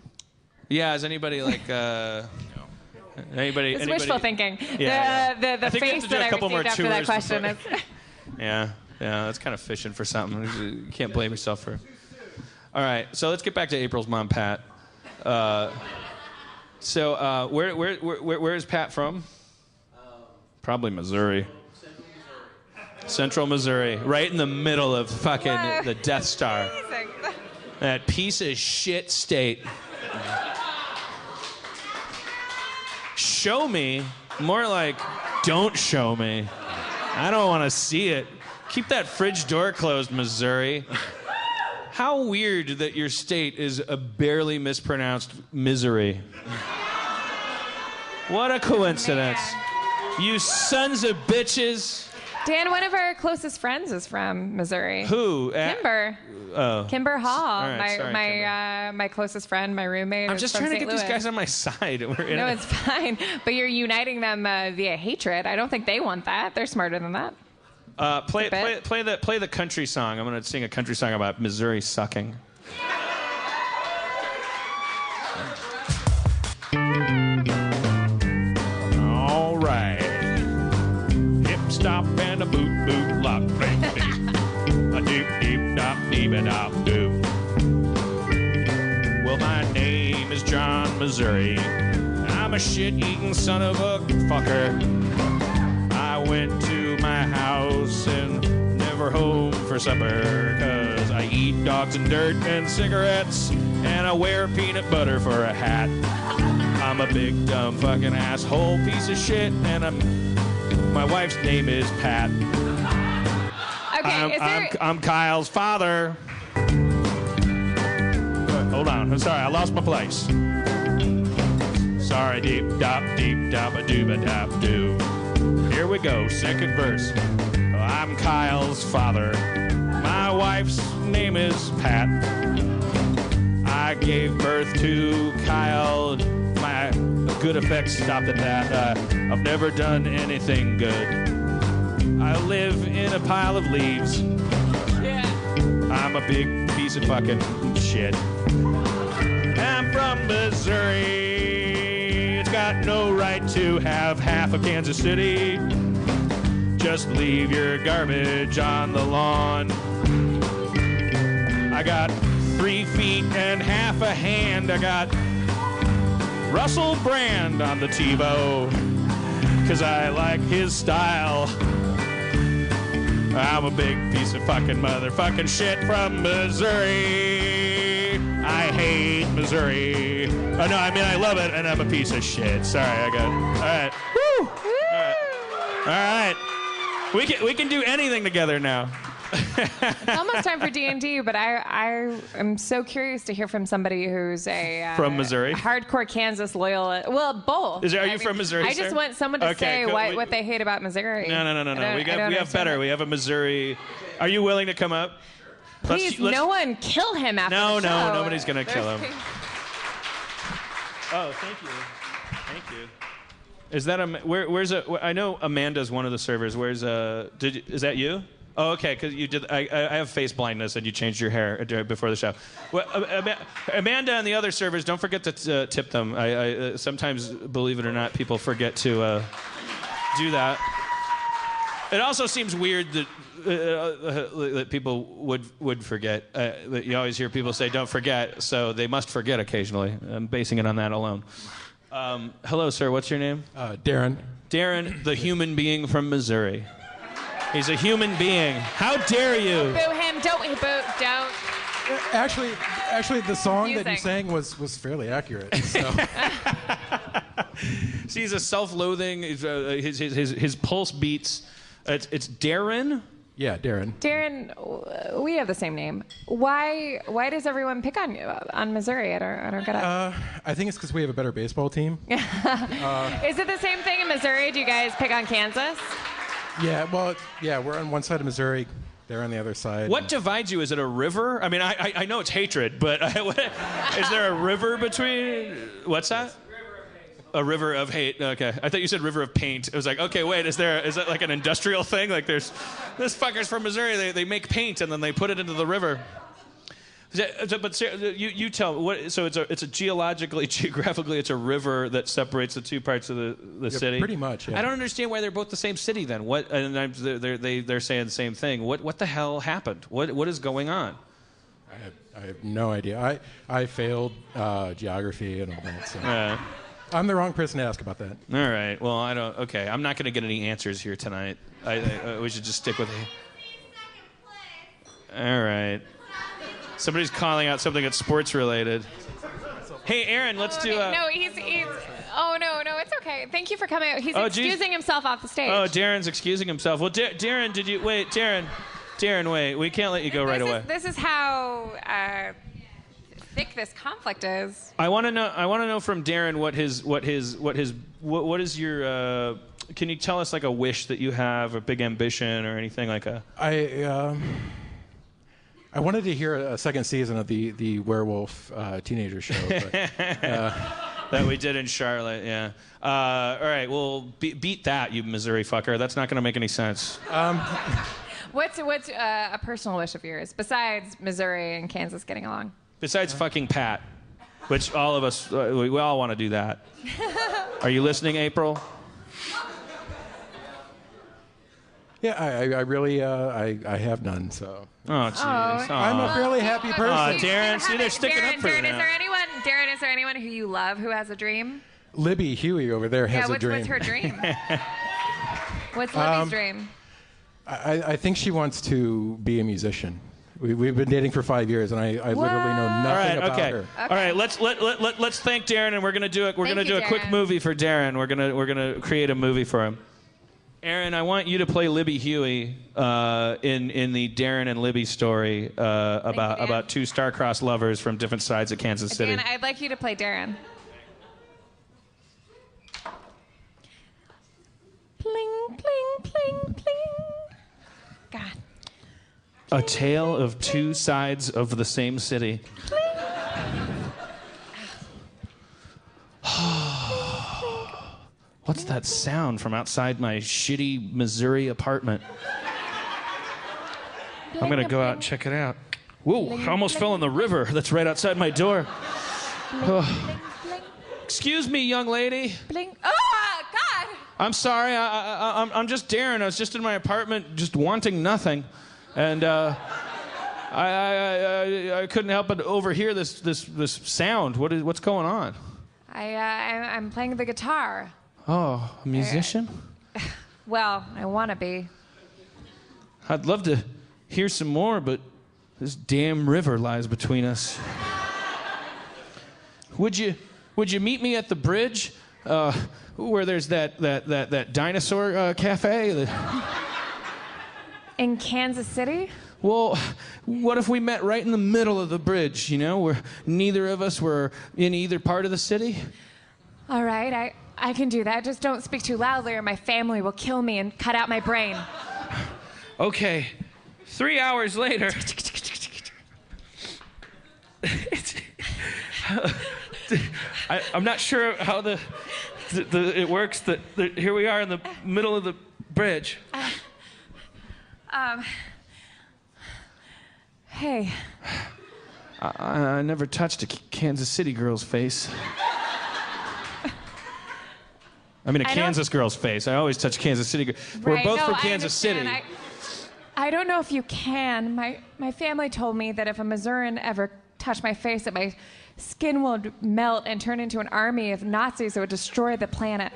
Yeah, is anybody like anybody? It's wishful thinking. Yeah, the face that I received after that question is. Yeah, that's kind of fishing for something. You can't blame yourself for. All right, so let's get back to April's mom, Pat. So where is Pat from? Probably Missouri. Central Missouri, right in the middle of fucking the Death Star. Amazing. That piece of shit state. Show me, more like don't show me. I don't want to see it. Keep that fridge door closed, Missouri. How weird that your state is a barely mispronounced misery. What a coincidence. Man. You sons of bitches. Dan, one of our closest friends is from Missouri. Who? Kimber. Oh. Kimber Hall. All right, sorry, my closest friend, my roommate. I'm is just from trying to St. get these Louis. guys on my side. No, it's fine. But you're uniting them via hatred. I don't think they want that. They're smarter than that. Play the country song. I'm going to sing a country song about Missouri sucking. All right. Hip stop and a boot boot lock. A doop deep dop deep a dop doop. Well, my name is John Missouri. I'm a shit-eating son of a fucker. I went to my house and never home for supper, 'cause I eat dogs and dirt and cigarettes, and I wear peanut butter for a hat. I'm a big dumb fucking asshole piece of shit, and my wife's name is Pat. Okay, I'm Kyle's father. Hold on, I'm sorry, I lost my place. Sorry, deep dop a dooba dop doo. Here we go, second verse. I'm Kyle's father. My wife's name is Pat. I gave birth to Kyle. My good effects stopped at that. I've never done anything good. I live in a pile of leaves. Yeah. I'm a big piece of fucking shit. I'm from Missouri. It's got no right to have half of Kansas City. Just leave your garbage on the lawn. I got 3 feet and half a hand. I got Russell Brand on the TiVo, 'cause I like his style. I'm a big piece of fucking motherfucking shit from Missouri. I hate Missouri. Oh, no, I mean, I love it, and I'm a piece of shit. Sorry, I got... All right. Woo! All right. We can do anything together now. It's almost time for D&D, but I am so curious to hear from somebody who's a From Missouri? hardcore Kansas loyalist. Well, both. Are you from Missouri, I just sir? want someone to Okay, say cool. what they hate about Missouri. No. We have better. We have a Missouri. Are you willing to come up? Please, no one kill him after the show. No, nobody's gonna kill him. Oh, thank you. Thank you. Is that where's I know Amanda's one of the servers. Where's is that you? Oh, okay, because you did. I have face blindness, and you changed your hair before the show. Well, Amanda and the other servers, don't forget to tip them. I sometimes, believe it or not, people forget to do that. It also seems weird that people would forget. You always hear people say, "Don't forget," so they must forget occasionally. I'm basing it on that alone. Hello, sir. What's your name? Darren. Darren, the human being from Missouri. He's a human being. How dare you? Boo him. Don't. Actually, the song that you Confusing. sang was fairly accurate. So. See, he's a self-loathing. His pulse beats. It's Darren. Yeah, Darren. Darren, we have the same name. Why does everyone pick on you on Missouri? I don't get it. I think it's because we have a better baseball team. Is it the same thing in Missouri? Do you guys pick on Kansas? Yeah, well, we're on one side of Missouri. They're on the other side. What divides you? Is it a river? I mean, I know it's hatred, but is there a river between? What's that? A river of hate. Okay, I thought you said river of paint. It was like, okay, wait, is that like an industrial thing? Like, there's this fucker's from Missouri. They make paint and then they put it into the river. But you tell what? So it's a geographically, it's a river that separates the two parts of the city. Pretty much. Yeah. I don't understand why they're both the same city then. What? And they're saying the same thing. What the hell happened? What is going on? I have no idea. I failed geography and all that. So. I'm the wrong person to ask about that. All right. Well, I don't. Okay, I'm not going to get any answers here tonight. We should just stick with it. All right. Somebody's calling out something that's sports related. Hey, Aaron, let's do. No, he's. Oh no, it's okay. Thank you for coming out. He's excusing himself off the stage. Oh, Darren's excusing himself. Well, Darren, did you wait? Darren, wait. We can't let you go right away. This is how thick this conflict is. I want to know from Darren what is Can you tell us like a wish that you have, a big ambition, or anything like a? I wanted to hear a second season of the werewolf teenager show. But, that we did in Charlotte, yeah. All right, well, beat that, you Missouri fucker. That's not going to make any sense. What's a personal wish of yours besides Missouri and Kansas getting along? Besides fucking Pat, which all of us, we all want to do that. Are you listening, April? yeah, I really I have none. So. Oh, jeez. I'm a fairly happy person. Darren, see, they're sticking up for you now. Darren, is there anyone who you love who has a dream? Libby Huey over there has a dream. What's her dream? What's Libby's dream? I think she wants to be a musician. We've been dating for 5 years, and I literally know nothing about her. All right, let's thank Darren, and we're gonna do it. We're gonna do a quick movie for Darren. We're gonna create a movie for him. Aaron, I want you to play Libby Huey in the Darren and Libby story about two star-crossed lovers from different sides of Kansas City. Dan, I'd like you to play Darren. Pling, pling, pling, pling. God. A tale of two sides of the same city. What's that sound from outside my shitty Missouri apartment? I'm gonna go out and check it out. Whoa, I almost fell in the river that's right outside my door. Excuse me, young lady. Bling. Oh, God! I'm sorry, I'm just Darren. I was just in my apartment just wanting nothing. And I couldn't help but overhear this sound. What's going on? I'm playing the guitar. Oh, a musician? Well, I want to be. I'd love to hear some more, but this damn river lies between us. Would you meet me at the bridge, where there's that dinosaur cafe? In Kansas City? Well, what if we met right in the middle of the bridge, where neither of us were in either part of the city? All right, I can do that. Just don't speak too loudly or my family will kill me and cut out my brain. Okay. 3 hours later. I'm not sure how it works. Here we are in the middle of the bridge. Hey. I never touched a Kansas City girl's face. I mean, a Kansas girl's face. I always touch Kansas City girls. We're both from Kansas City. I don't know if you can. My family told me that if a Missourian ever touched my face, that my skin would melt and turn into an army of Nazis that would destroy the planet.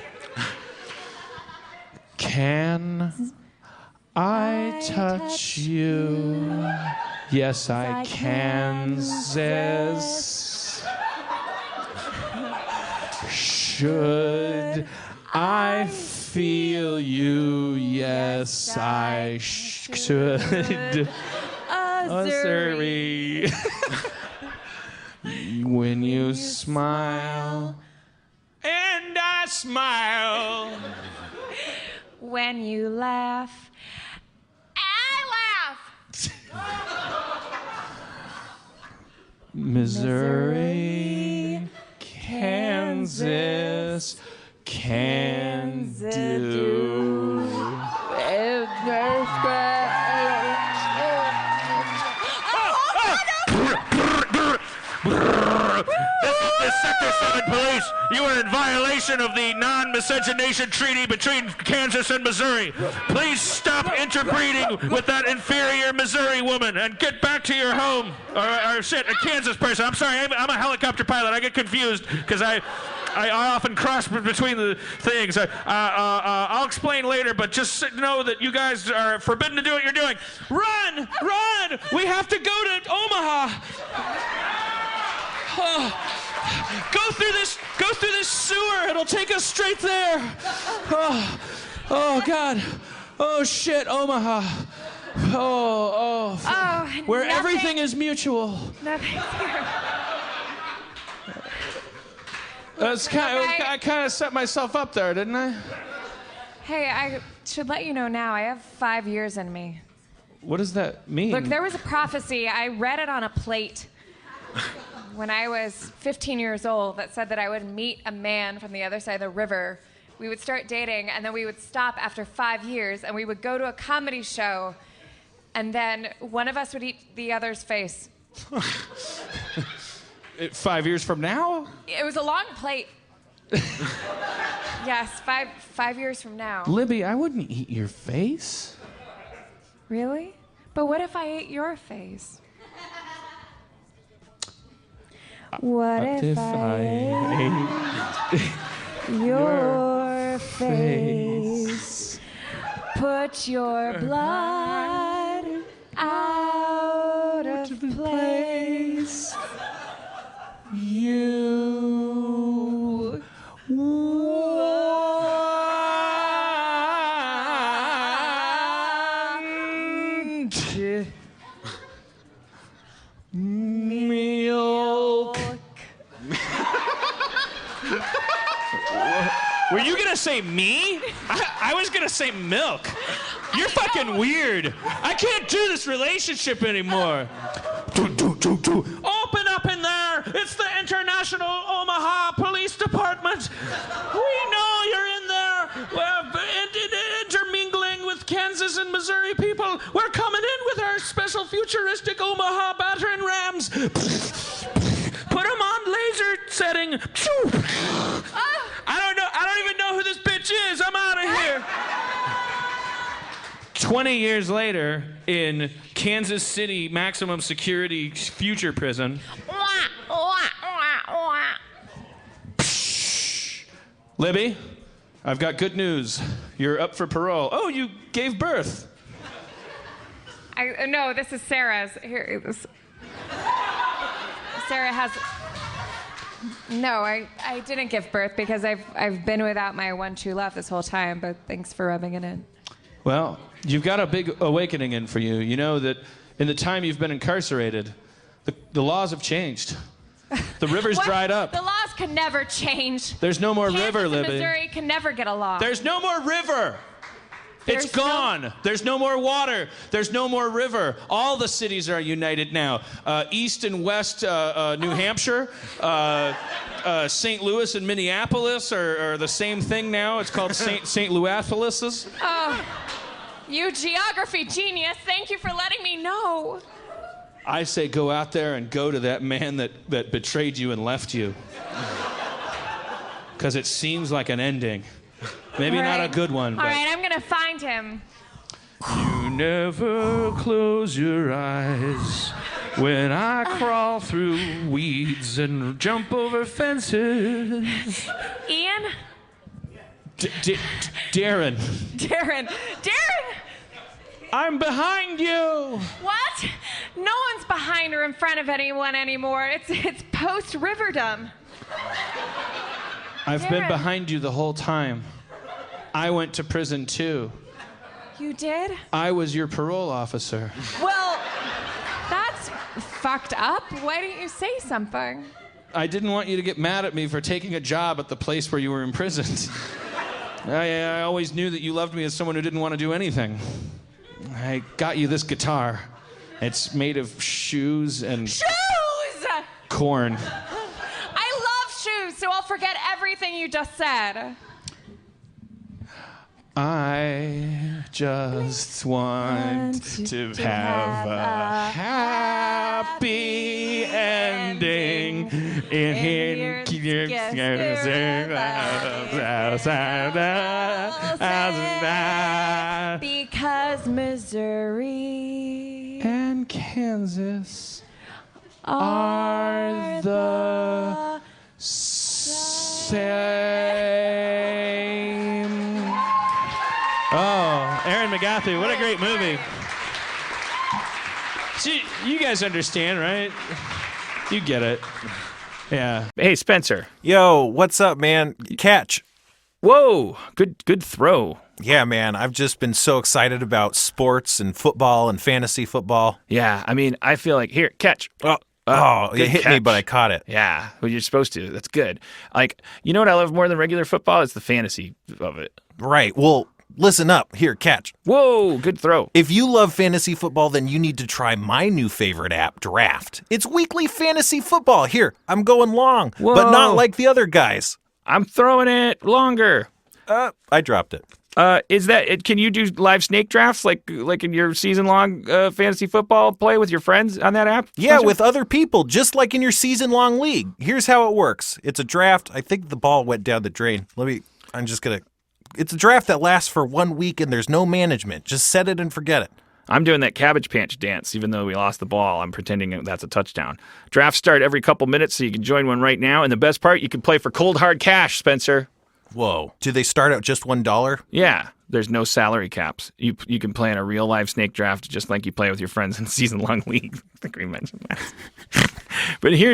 Can I touch you? Yes, I can. Should I feel you? Yes, I should. Missouri. When you smile, and I smile. When you laugh, I laugh. Missouri, Kansas, can do. This is the Sector 7 police. You are in violation of the non-miscegenation treaty between Kansas and Missouri. Please stop interbreeding with that inferior Missouri woman and get back to your home. Or shit, a Kansas person. I'm sorry, I'm a helicopter pilot. I get confused because I often cross between the things. I'll explain later, but just know that you guys are forbidden to do what you're doing. Run! Run! We have to go to Omaha. Oh, go through this sewer. It'll take us straight there. Oh God. Oh shit, Omaha. Oh. Where everything is mutual. Nothing's here. I kind of set myself up there, didn't I? Hey, I should let you know now, I have 5 years in me. What does that mean? Look, there was a prophecy. I read it on a plate when I was 15 years old that said that I would meet a man from the other side of the river. We would start dating, and then we would stop after 5 years, and we would go to a comedy show, and then one of us would eat the other's face. 5 years from now? It was a long plate. Yes, 5 years from now. Libby, I wouldn't eat your face. Really? But what if I ate your face? What if I ate your face? Put your blood out of place. You milk. Were you gonna say me? I was gonna say milk. You're fucking weird. I can't do this relationship anymore. Open up in there. It's the International Omaha Police Department. We know you're in there. Intermingling with Kansas and Missouri people. We're coming in with our special futuristic Omaha battering rams. Put them on laser setting. I don't even know who this bitch is. I'm out of here. 20 years later, in Kansas City maximum security future prison. Libby, I've got good news. You're up for parole. Oh, you gave birth. No, this is Sarah's. Here, Sarah has. No, I didn't give birth because I've been without my one true love this whole time. But thanks for rubbing it in. Well, you've got a big awakening in for you. You know that in the time you've been incarcerated, the laws have changed. The river's dried up. The laws can never change. There's no more Kansas river, and Libby. Missouri can never get a law. There's no more river. It's There's gone. There's no more water. There's no more river. All the cities are united now. East and West New Hampshire, St. Louis and Minneapolis are the same thing now. It's called St. Louis. Oh, you geography genius. Thank you for letting me know. I say go out there and go to that man that betrayed you and left you. Because it seems like an ending. Maybe not a good one. All right, I'm going to find him. You never close your eyes when I crawl through weeds and jump over fences. Ian? Darren. Darren! I'm behind you. What? No one's behind or in front of anyone anymore. It's post-Riverdom. I've been behind you the whole time. I went to prison too. You did? I was your parole officer. Well, that's fucked up. Why didn't you say something? I didn't want you to get mad at me for taking a job at the place where you were imprisoned. I always knew that you loved me as someone who didn't want to do anything. I got you this guitar. It's made of shoes and... Shoes! Corn. I love shoes, so I'll forget everything you just said. I just want to have a happy ending in here. Because Missouri and Kansas are the same. Oh, Aaron McGathy, what a great movie. See, you guys understand, right? You get it. Yeah. Hey, Spencer. Yo, what's up, man? Catch. Whoa, good throw. Yeah, man, I've just been so excited about sports and football and fantasy football. Yeah, I mean, I feel like, here, catch. It hit catch. me, but I caught it. Yeah, well, you're supposed to. That's good. Like, you know what I love more than regular football? It's the fantasy of it. Right. Well, Listen up. Here, catch. Whoa, good throw. If you love fantasy football, then you need to try my new favorite app, Draft. It's weekly fantasy football. Here, I'm going long, but not like the other guys. I'm throwing it longer. I dropped it. Is that it? Can you do live snake drafts like in your season-long fantasy football play with your friends on that app? Yeah, with other people, just like in your season-long league. Here's how it works. It's a draft. I think the ball went down the drain. It's a draft that lasts for 1 week and there's no management. Just set it and forget it. I'm doing that Cabbage Patch dance, even though we lost the ball. I'm pretending that's a touchdown. Drafts start every couple minutes, so you can join one right now. And the best part, you can play for cold, hard cash, Spencer. Whoa. Do they start at just $1? Yeah, there's no salary caps. You can play in a real live snake draft just like you play with your friends in season-long league. I think we mentioned that. Here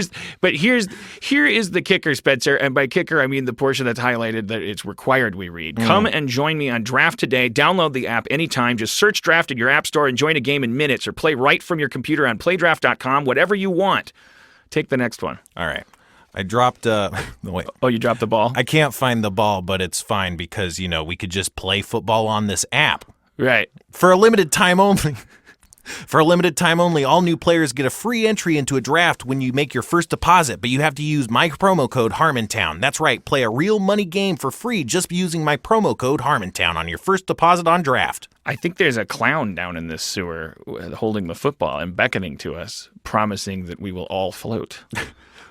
is the kicker, Spencer, and by kicker I mean the portion that's highlighted that it's required we read. Come and join me on Draft today. Download the app anytime. Just search Draft in your app store and join a game in minutes, or play right from your computer on playdraft.com. Whatever you want. Take the next one. All right. I dropped wait. Oh, you dropped the ball? I can't find the ball, but it's fine because, we could just play football on this app. Right. For a limited time only. For a limited time only, all new players get a free entry into a draft when you make your first deposit, but you have to use my promo code Harmontown. That's right, play a real money game for free just using my promo code Harmontown on your first deposit on Draft. I think there's a clown down in this sewer holding the football and beckoning to us, promising that we will all float.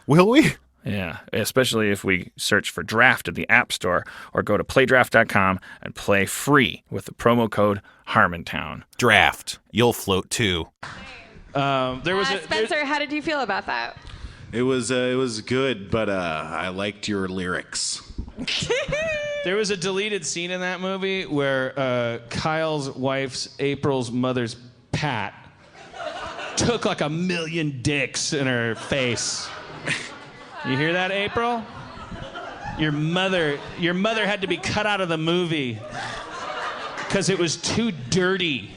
Will we? Yeah, especially if we search for Draft in the App Store or go to playdraft.com and play free with the promo code Harmontown. Draft. You'll float too. Spencer, how did you feel about that? It was good, but I liked your lyrics. There was a deleted scene in that movie where Kyle's wife's April's mother's Pat took like 1 million dicks in her face. You hear that, April? Your mother had to be cut out of the movie because it was too dirty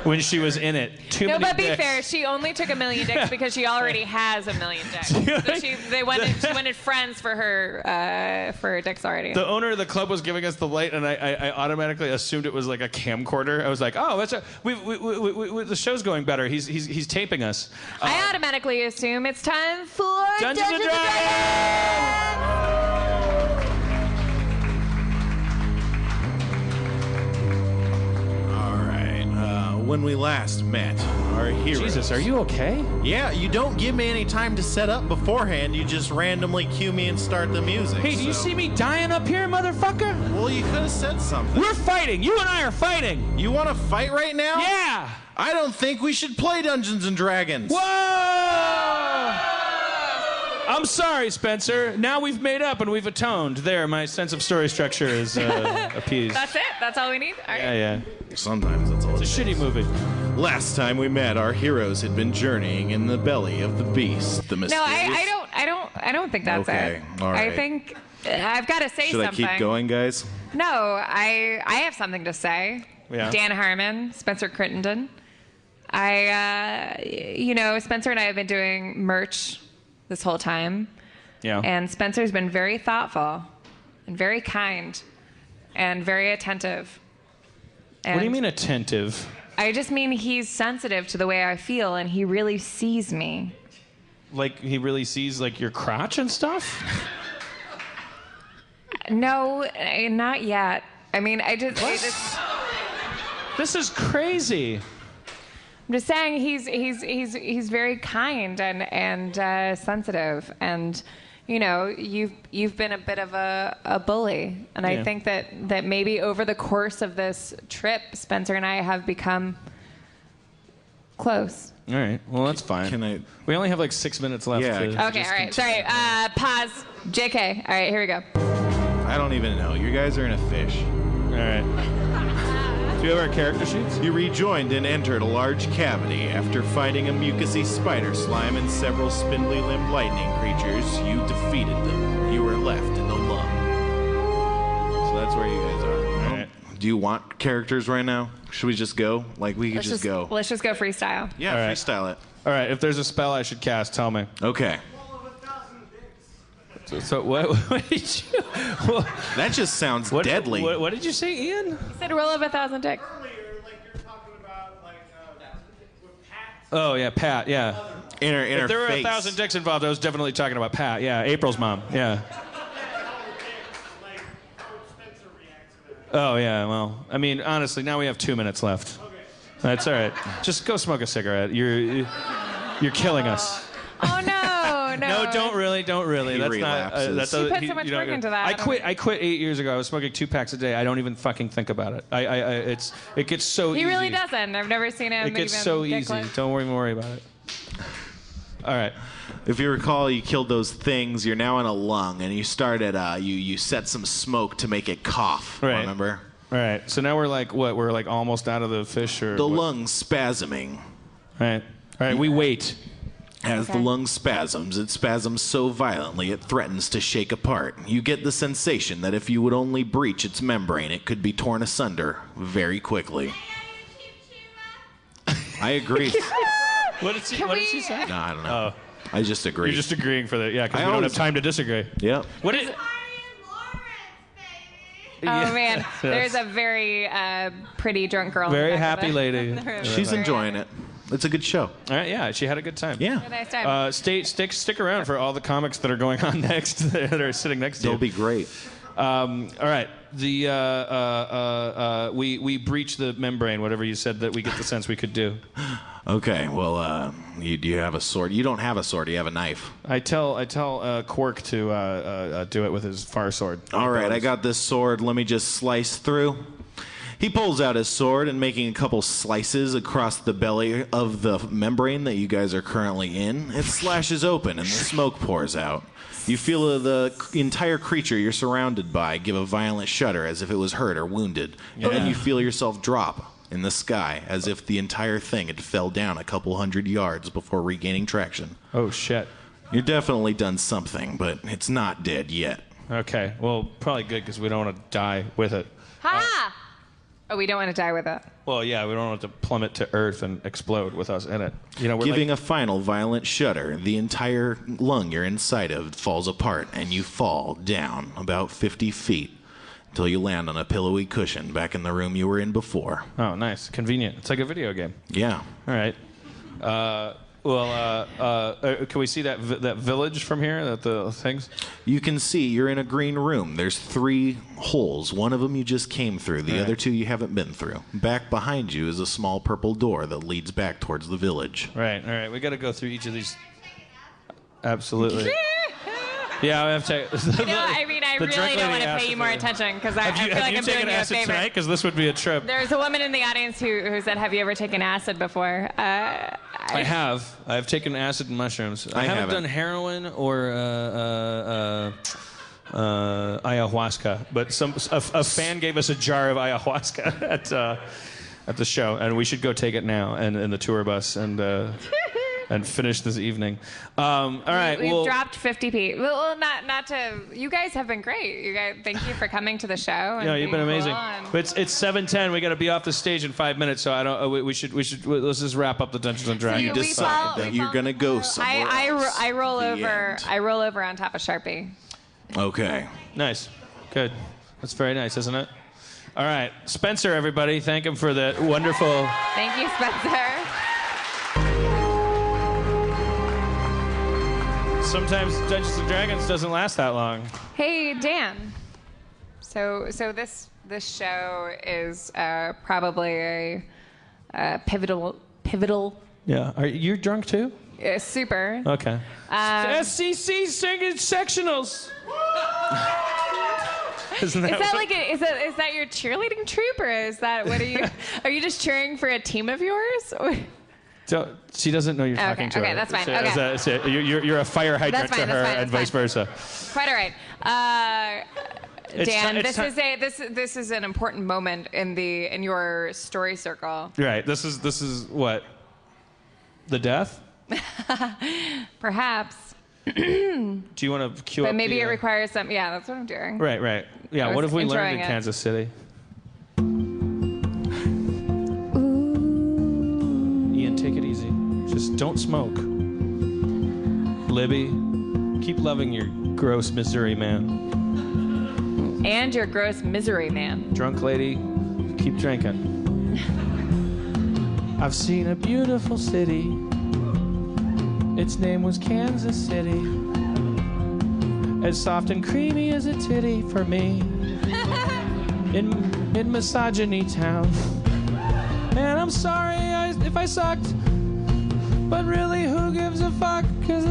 when she was in it. Too many but be dicks. fair, she only took 1 million dicks because she already has 1 million dicks. So she wanted friends for her dicks already. The owner of the club was giving us the light, and I automatically assumed it was like a camcorder. I was like, oh, that's the show's going better. He's taping us. I automatically assume it's time for Dungeons and Dragons! When we last met, our heroes... Jesus, are you okay? Yeah, you don't give me any time to set up beforehand. You just randomly cue me and start the music. Hey, do you see me dying up here, motherfucker? Well, you could have said something. We're fighting. You and I are fighting. You want to fight right now? Yeah. I don't think we should play Dungeons and Dragons. Whoa! I'm sorry, Spencer. Now we've made up and we've atoned. There, my sense of story structure is appeased. That's it? That's all we need? All right. Yeah. Sometimes that's all. It's a shitty movie. Last time we met, our heroes had been journeying in the belly of the beast. The mysterious... No, I don't think that's okay. it. All right. I think I've got to say something. Should I keep going, guys? No, I have something to say. Yeah. Dan Harmon, Spencer Crittenden. Spencer and I have been doing merch this whole time. Yeah. And Spencer's been very thoughtful and very kind and very attentive. And What do you mean attentive? I just mean he's sensitive to the way I feel and he really sees me. Like he really sees like your crotch and stuff? No, not yet. I mean, This is crazy. I'm just saying he's very kind and sensitive, and you've been a bit of a bully, and I think that maybe over the course of this trip, Spencer and I have become close. All right, well that's fine. We only have like 6 minutes left. Yeah. Okay, all right. Sorry. Pause. JK. All right, here we go. I don't even know. You guys are in a fish. All right. Do you have our character sheets? You rejoined and entered a large cavity. After fighting a mucousy spider slime and several spindly-limbed lightning creatures, you defeated them. You were left in the lum. So that's where you guys are. All right. Do you want characters right now? Should we just go? Like, we could just go. Let's just go freestyle. Yeah, All right. freestyle it. All right, if there's a spell I should cast, tell me. Okay. So what did you? That just sounds deadly. What did you say, Ian? You said roll of 1,000 dicks. Oh yeah, Pat. Yeah. If there were 1,000 dicks involved, I was definitely talking about Pat. Yeah, April's mom. Yeah. Oh yeah. Well, I mean, honestly, now we have 2 minutes left. That's all right. Just go smoke a cigarette. You're killing us. Oh no, no. No, don't really. He That's relapses. not. That's You put so much work into that. I quit 8 years ago. I was smoking 2 packs a day. I don't even fucking think about it. It gets so easy. He really doesn't. I've never seen him. It gets even so get easy. close. Don't worry about it. All right. If you recall, you killed those things. You're now in a lung, and you started. You set some smoke to make it cough. Right. Remember? All right. So now we're like what? We're like almost out of the fish, or The what? lung spasming. All right. All right. We wait. As the lung spasms, it spasms so violently it threatens to shake apart. You get the sensation that if you would only breach its membrane, it could be torn asunder very quickly. I agree. What did she say? No, I don't know. I just agree. You're just agreeing for that. Yeah, because I we don't always- have time to disagree. Yep. What is? Oh man, there's a very pretty drunk girl. in the Very back of happy the- lady. in the room. She's enjoying it. It's a good show. All right. Yeah, she had a good time. Yeah. Have a nice time. Stick around for all the comics that are going on next. that are sitting next to you. They'll be great. All right. We breach the membrane. Whatever you said that we get the sense we could do. Okay. Well, do you have a sword? You don't have a sword. You have a knife. I tell Quark to do it with his far sword. All right. I got this sword. Let me just slice through. He pulls out his sword and making a couple slices across the belly of the membrane that you guys are currently in. It slashes open and the smoke pours out. You feel the entire creature you're surrounded by give a violent shudder as if it was hurt or wounded. And then you feel yourself drop in the sky as if the entire thing had fell down a couple 100 yards before regaining traction. Oh shit. You're definitely done something, but it's not dead yet. Okay. Well, probably good because we don't want to die with it. Ha! Oh, we don't want to die with it. Well, yeah, we don't want it to plummet to Earth and explode with us in it. You know, we're Giving like, a final violent shudder, the entire lung you're inside of falls apart, and you fall down about 50 feet until you land on a pillowy cushion back in the room you were in before. oh, nice, convenient. It's like a video game. Yeah. All right. Can we see that village from here? The things. You can see you're in a green room. There's 3 holes. One of them you just came through. The other 2 you haven't been through. Back behind you is a small purple door that leads back towards the village. Right. All right. We got to go through each of these. Absolutely. Yeah, I have to. I really don't want to pay you more attention because I feel like I'm doing you a acid favor. tonight? Because this would be a trip. There's a woman in the audience who said, "Have you ever taken acid before?" I have. I've taken acid and mushrooms. I haven't done heroin or ayahuasca, but a fan gave us a jar of ayahuasca at the show, and we should go take it now and in the tour bus and finish this evening. All right, We've dropped 50 people. Well, not to. You guys have been great. You guys, thank you for coming to the show. And yeah, you've been being amazing. cool and- But it's 7:10. We got to be off the stage in 5 minutes, so I don't. We should. Let's just wrap up the Dungeons and Dragons. You we decide fall- that we you're fall- going to go somewhere else. I roll The over. end. I roll over on top of Sharpie. Okay. Nice, good. That's very nice, isn't it? All right, Spencer, everybody, thank him for that wonderful. Thank you, Spencer. Sometimes Dungeons and Dragons doesn't last that long. Hey, Dan. So this show is probably a pivotal. Yeah. Are you drunk too? Super. Okay. SCC singing sectionals. Isn't that Is that like is that your cheerleading troupe, or is that what are you? Are you just cheering for a team of yours? She doesn't know you're talking to her. Okay, that's fine. So, Okay. You're a fire hydrant That's fine, to her, that's fine, and that's vice versa. Quite all right. Dan, it's this is an important moment in your story circle. Right. This is what? The death? Perhaps. Do you want to cue up? But maybe the, it requires some. Yeah, that's what I'm doing. Right. Yeah. I What was have we learned enjoying in it. Kansas City? Ian, take it easy. Just don't smoke. Libby, keep loving your gross Missouri man. And your gross misery man. Drunk lady, keep drinking. I've seen a beautiful city. Its name was Kansas City. As soft and creamy as a titty for me. In misogyny town. And I'm sorry if I sucked. But really, who gives a fuck? 'Cause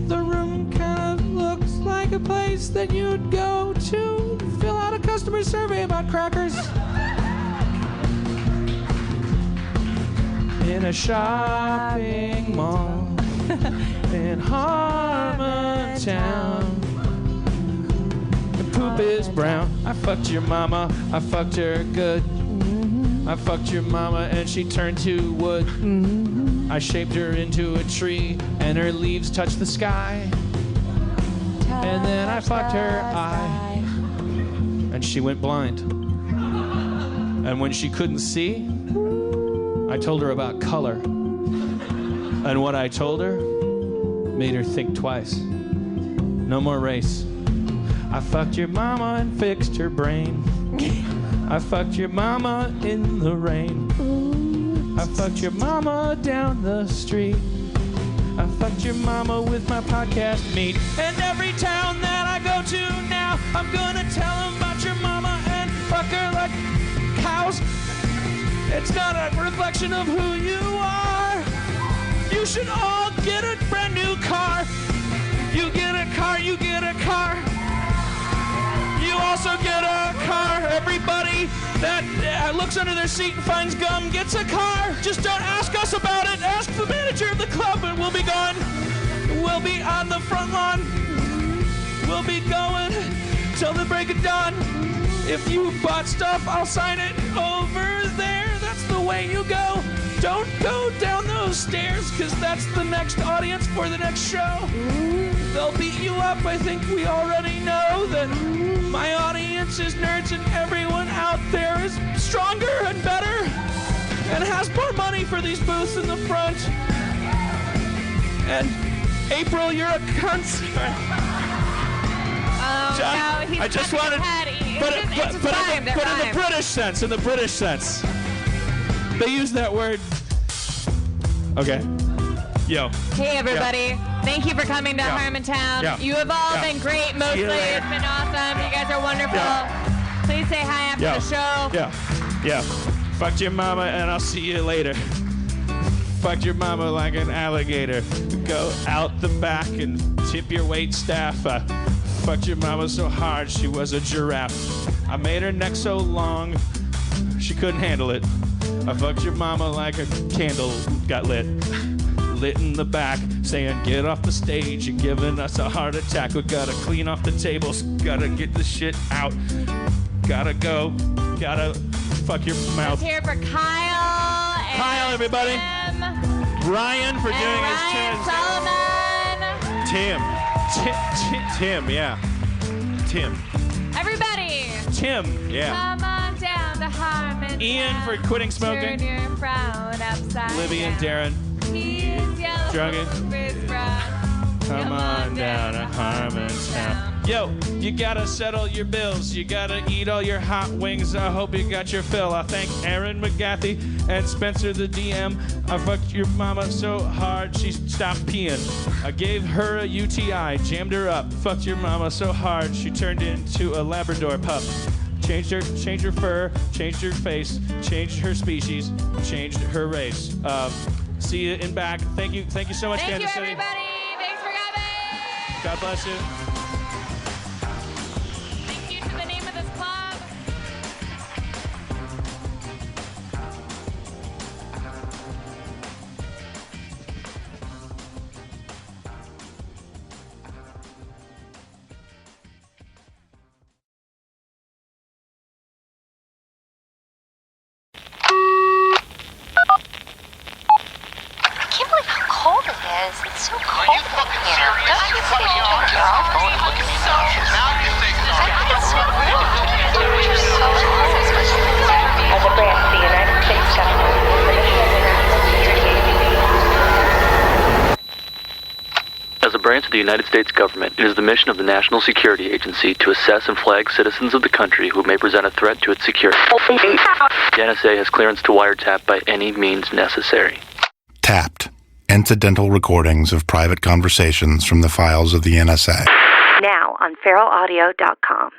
the room kind of looks like a place that you'd go to fill out a customer survey about crackers. In a shopping mall in Harmontown. The poop is brown. I fucked your mama. I fucked her good. I fucked your mama and she turned to wood. I shaped her into a tree and her leaves touched the sky. And then I fucked her eye and she went blind. And when she couldn't see, I told her about color. And what I told her made her think twice. No more race. I fucked your mama and fixed her brain. I fucked your mama in the rain. I fucked your mama down the street. I fucked your mama with my podcast meat. And every town that I go to now, I'm gonna tell them about your mama and fuck her like cows. It's not a reflection of who you are. You should all get a brand new car. You get a car, you get a car. You also get a car. Everybody that looks under their seat and finds gum gets a car. Just don't ask us about it. Ask the manager of the club and we'll be gone. We'll be on the front lawn. We'll be going till the break of dawn. If you bought stuff, I'll sign it over there. That's the way you go. Don't go down those stairs, because that's the next audience for the next show. They'll beat you up. I think we already know that my audience is nerds and everyone out there is stronger and better and has more money for these booths in the front. And April, you're a cunt. No, he's I just wanted, but in the British sense, they use that word. Okay. Yo. Hey, everybody. Thank you for coming to Harmontown. You have all been great, mostly. It's been awesome. You guys are wonderful. Please say hi after the show. Yeah. Fucked your mama, and I'll see you later. Fucked your mama like an alligator. Go out the back and tip your wait staff. Fucked your mama so hard she was a giraffe. I made her neck so long she couldn't handle it. I fucked your mama like a candle got lit in the back, saying get off the stage, you're giving us a heart attack. We gotta clean off the tables, gotta get the shit out, gotta go, gotta fuck your mouth. Let's hear for Kyle and Kyle, everybody. Tim. Ryan for doing his Ryan turn. Solomon. Tim, yeah. Tim. Everybody. Tim. Yeah. Come on down to Harmontown. Ian for quitting smoking. Turn your frown upside Libby and down. Darren. He's yellow. Drunken. His brown. Come on down to Harmontown. Yo, you gotta settle your bills. You gotta eat all your hot wings. I hope you got your fill. I thank Aaron McGathy and Spencer the DM. I fucked your mama so hard she stopped peeing. I gave her a UTI, jammed her up. Fucked your mama so hard she turned into a Labrador pup. Changed her fur, changed her face, changed her species, changed her race. See you in back. Thank you so much, Thank you, Kansas City. everybody. Thanks for coming. God bless you. Thank you to the name of this club. I can't believe how cold it is. It's so cold in here. Don't you think you turn your own phone and look at me now? I think it's so rude. You're so cold, especially when it's As a branch of the United States government, the mission of the As a branch of the United States government. It is the mission of the National Security Agency to assess and flag citizens of the country who may present a threat to its security. The NSA has clearance to wiretap by any means necessary. Tapped. Incidental recordings of private conversations from the files of the NSA. Now on feralaudio.com.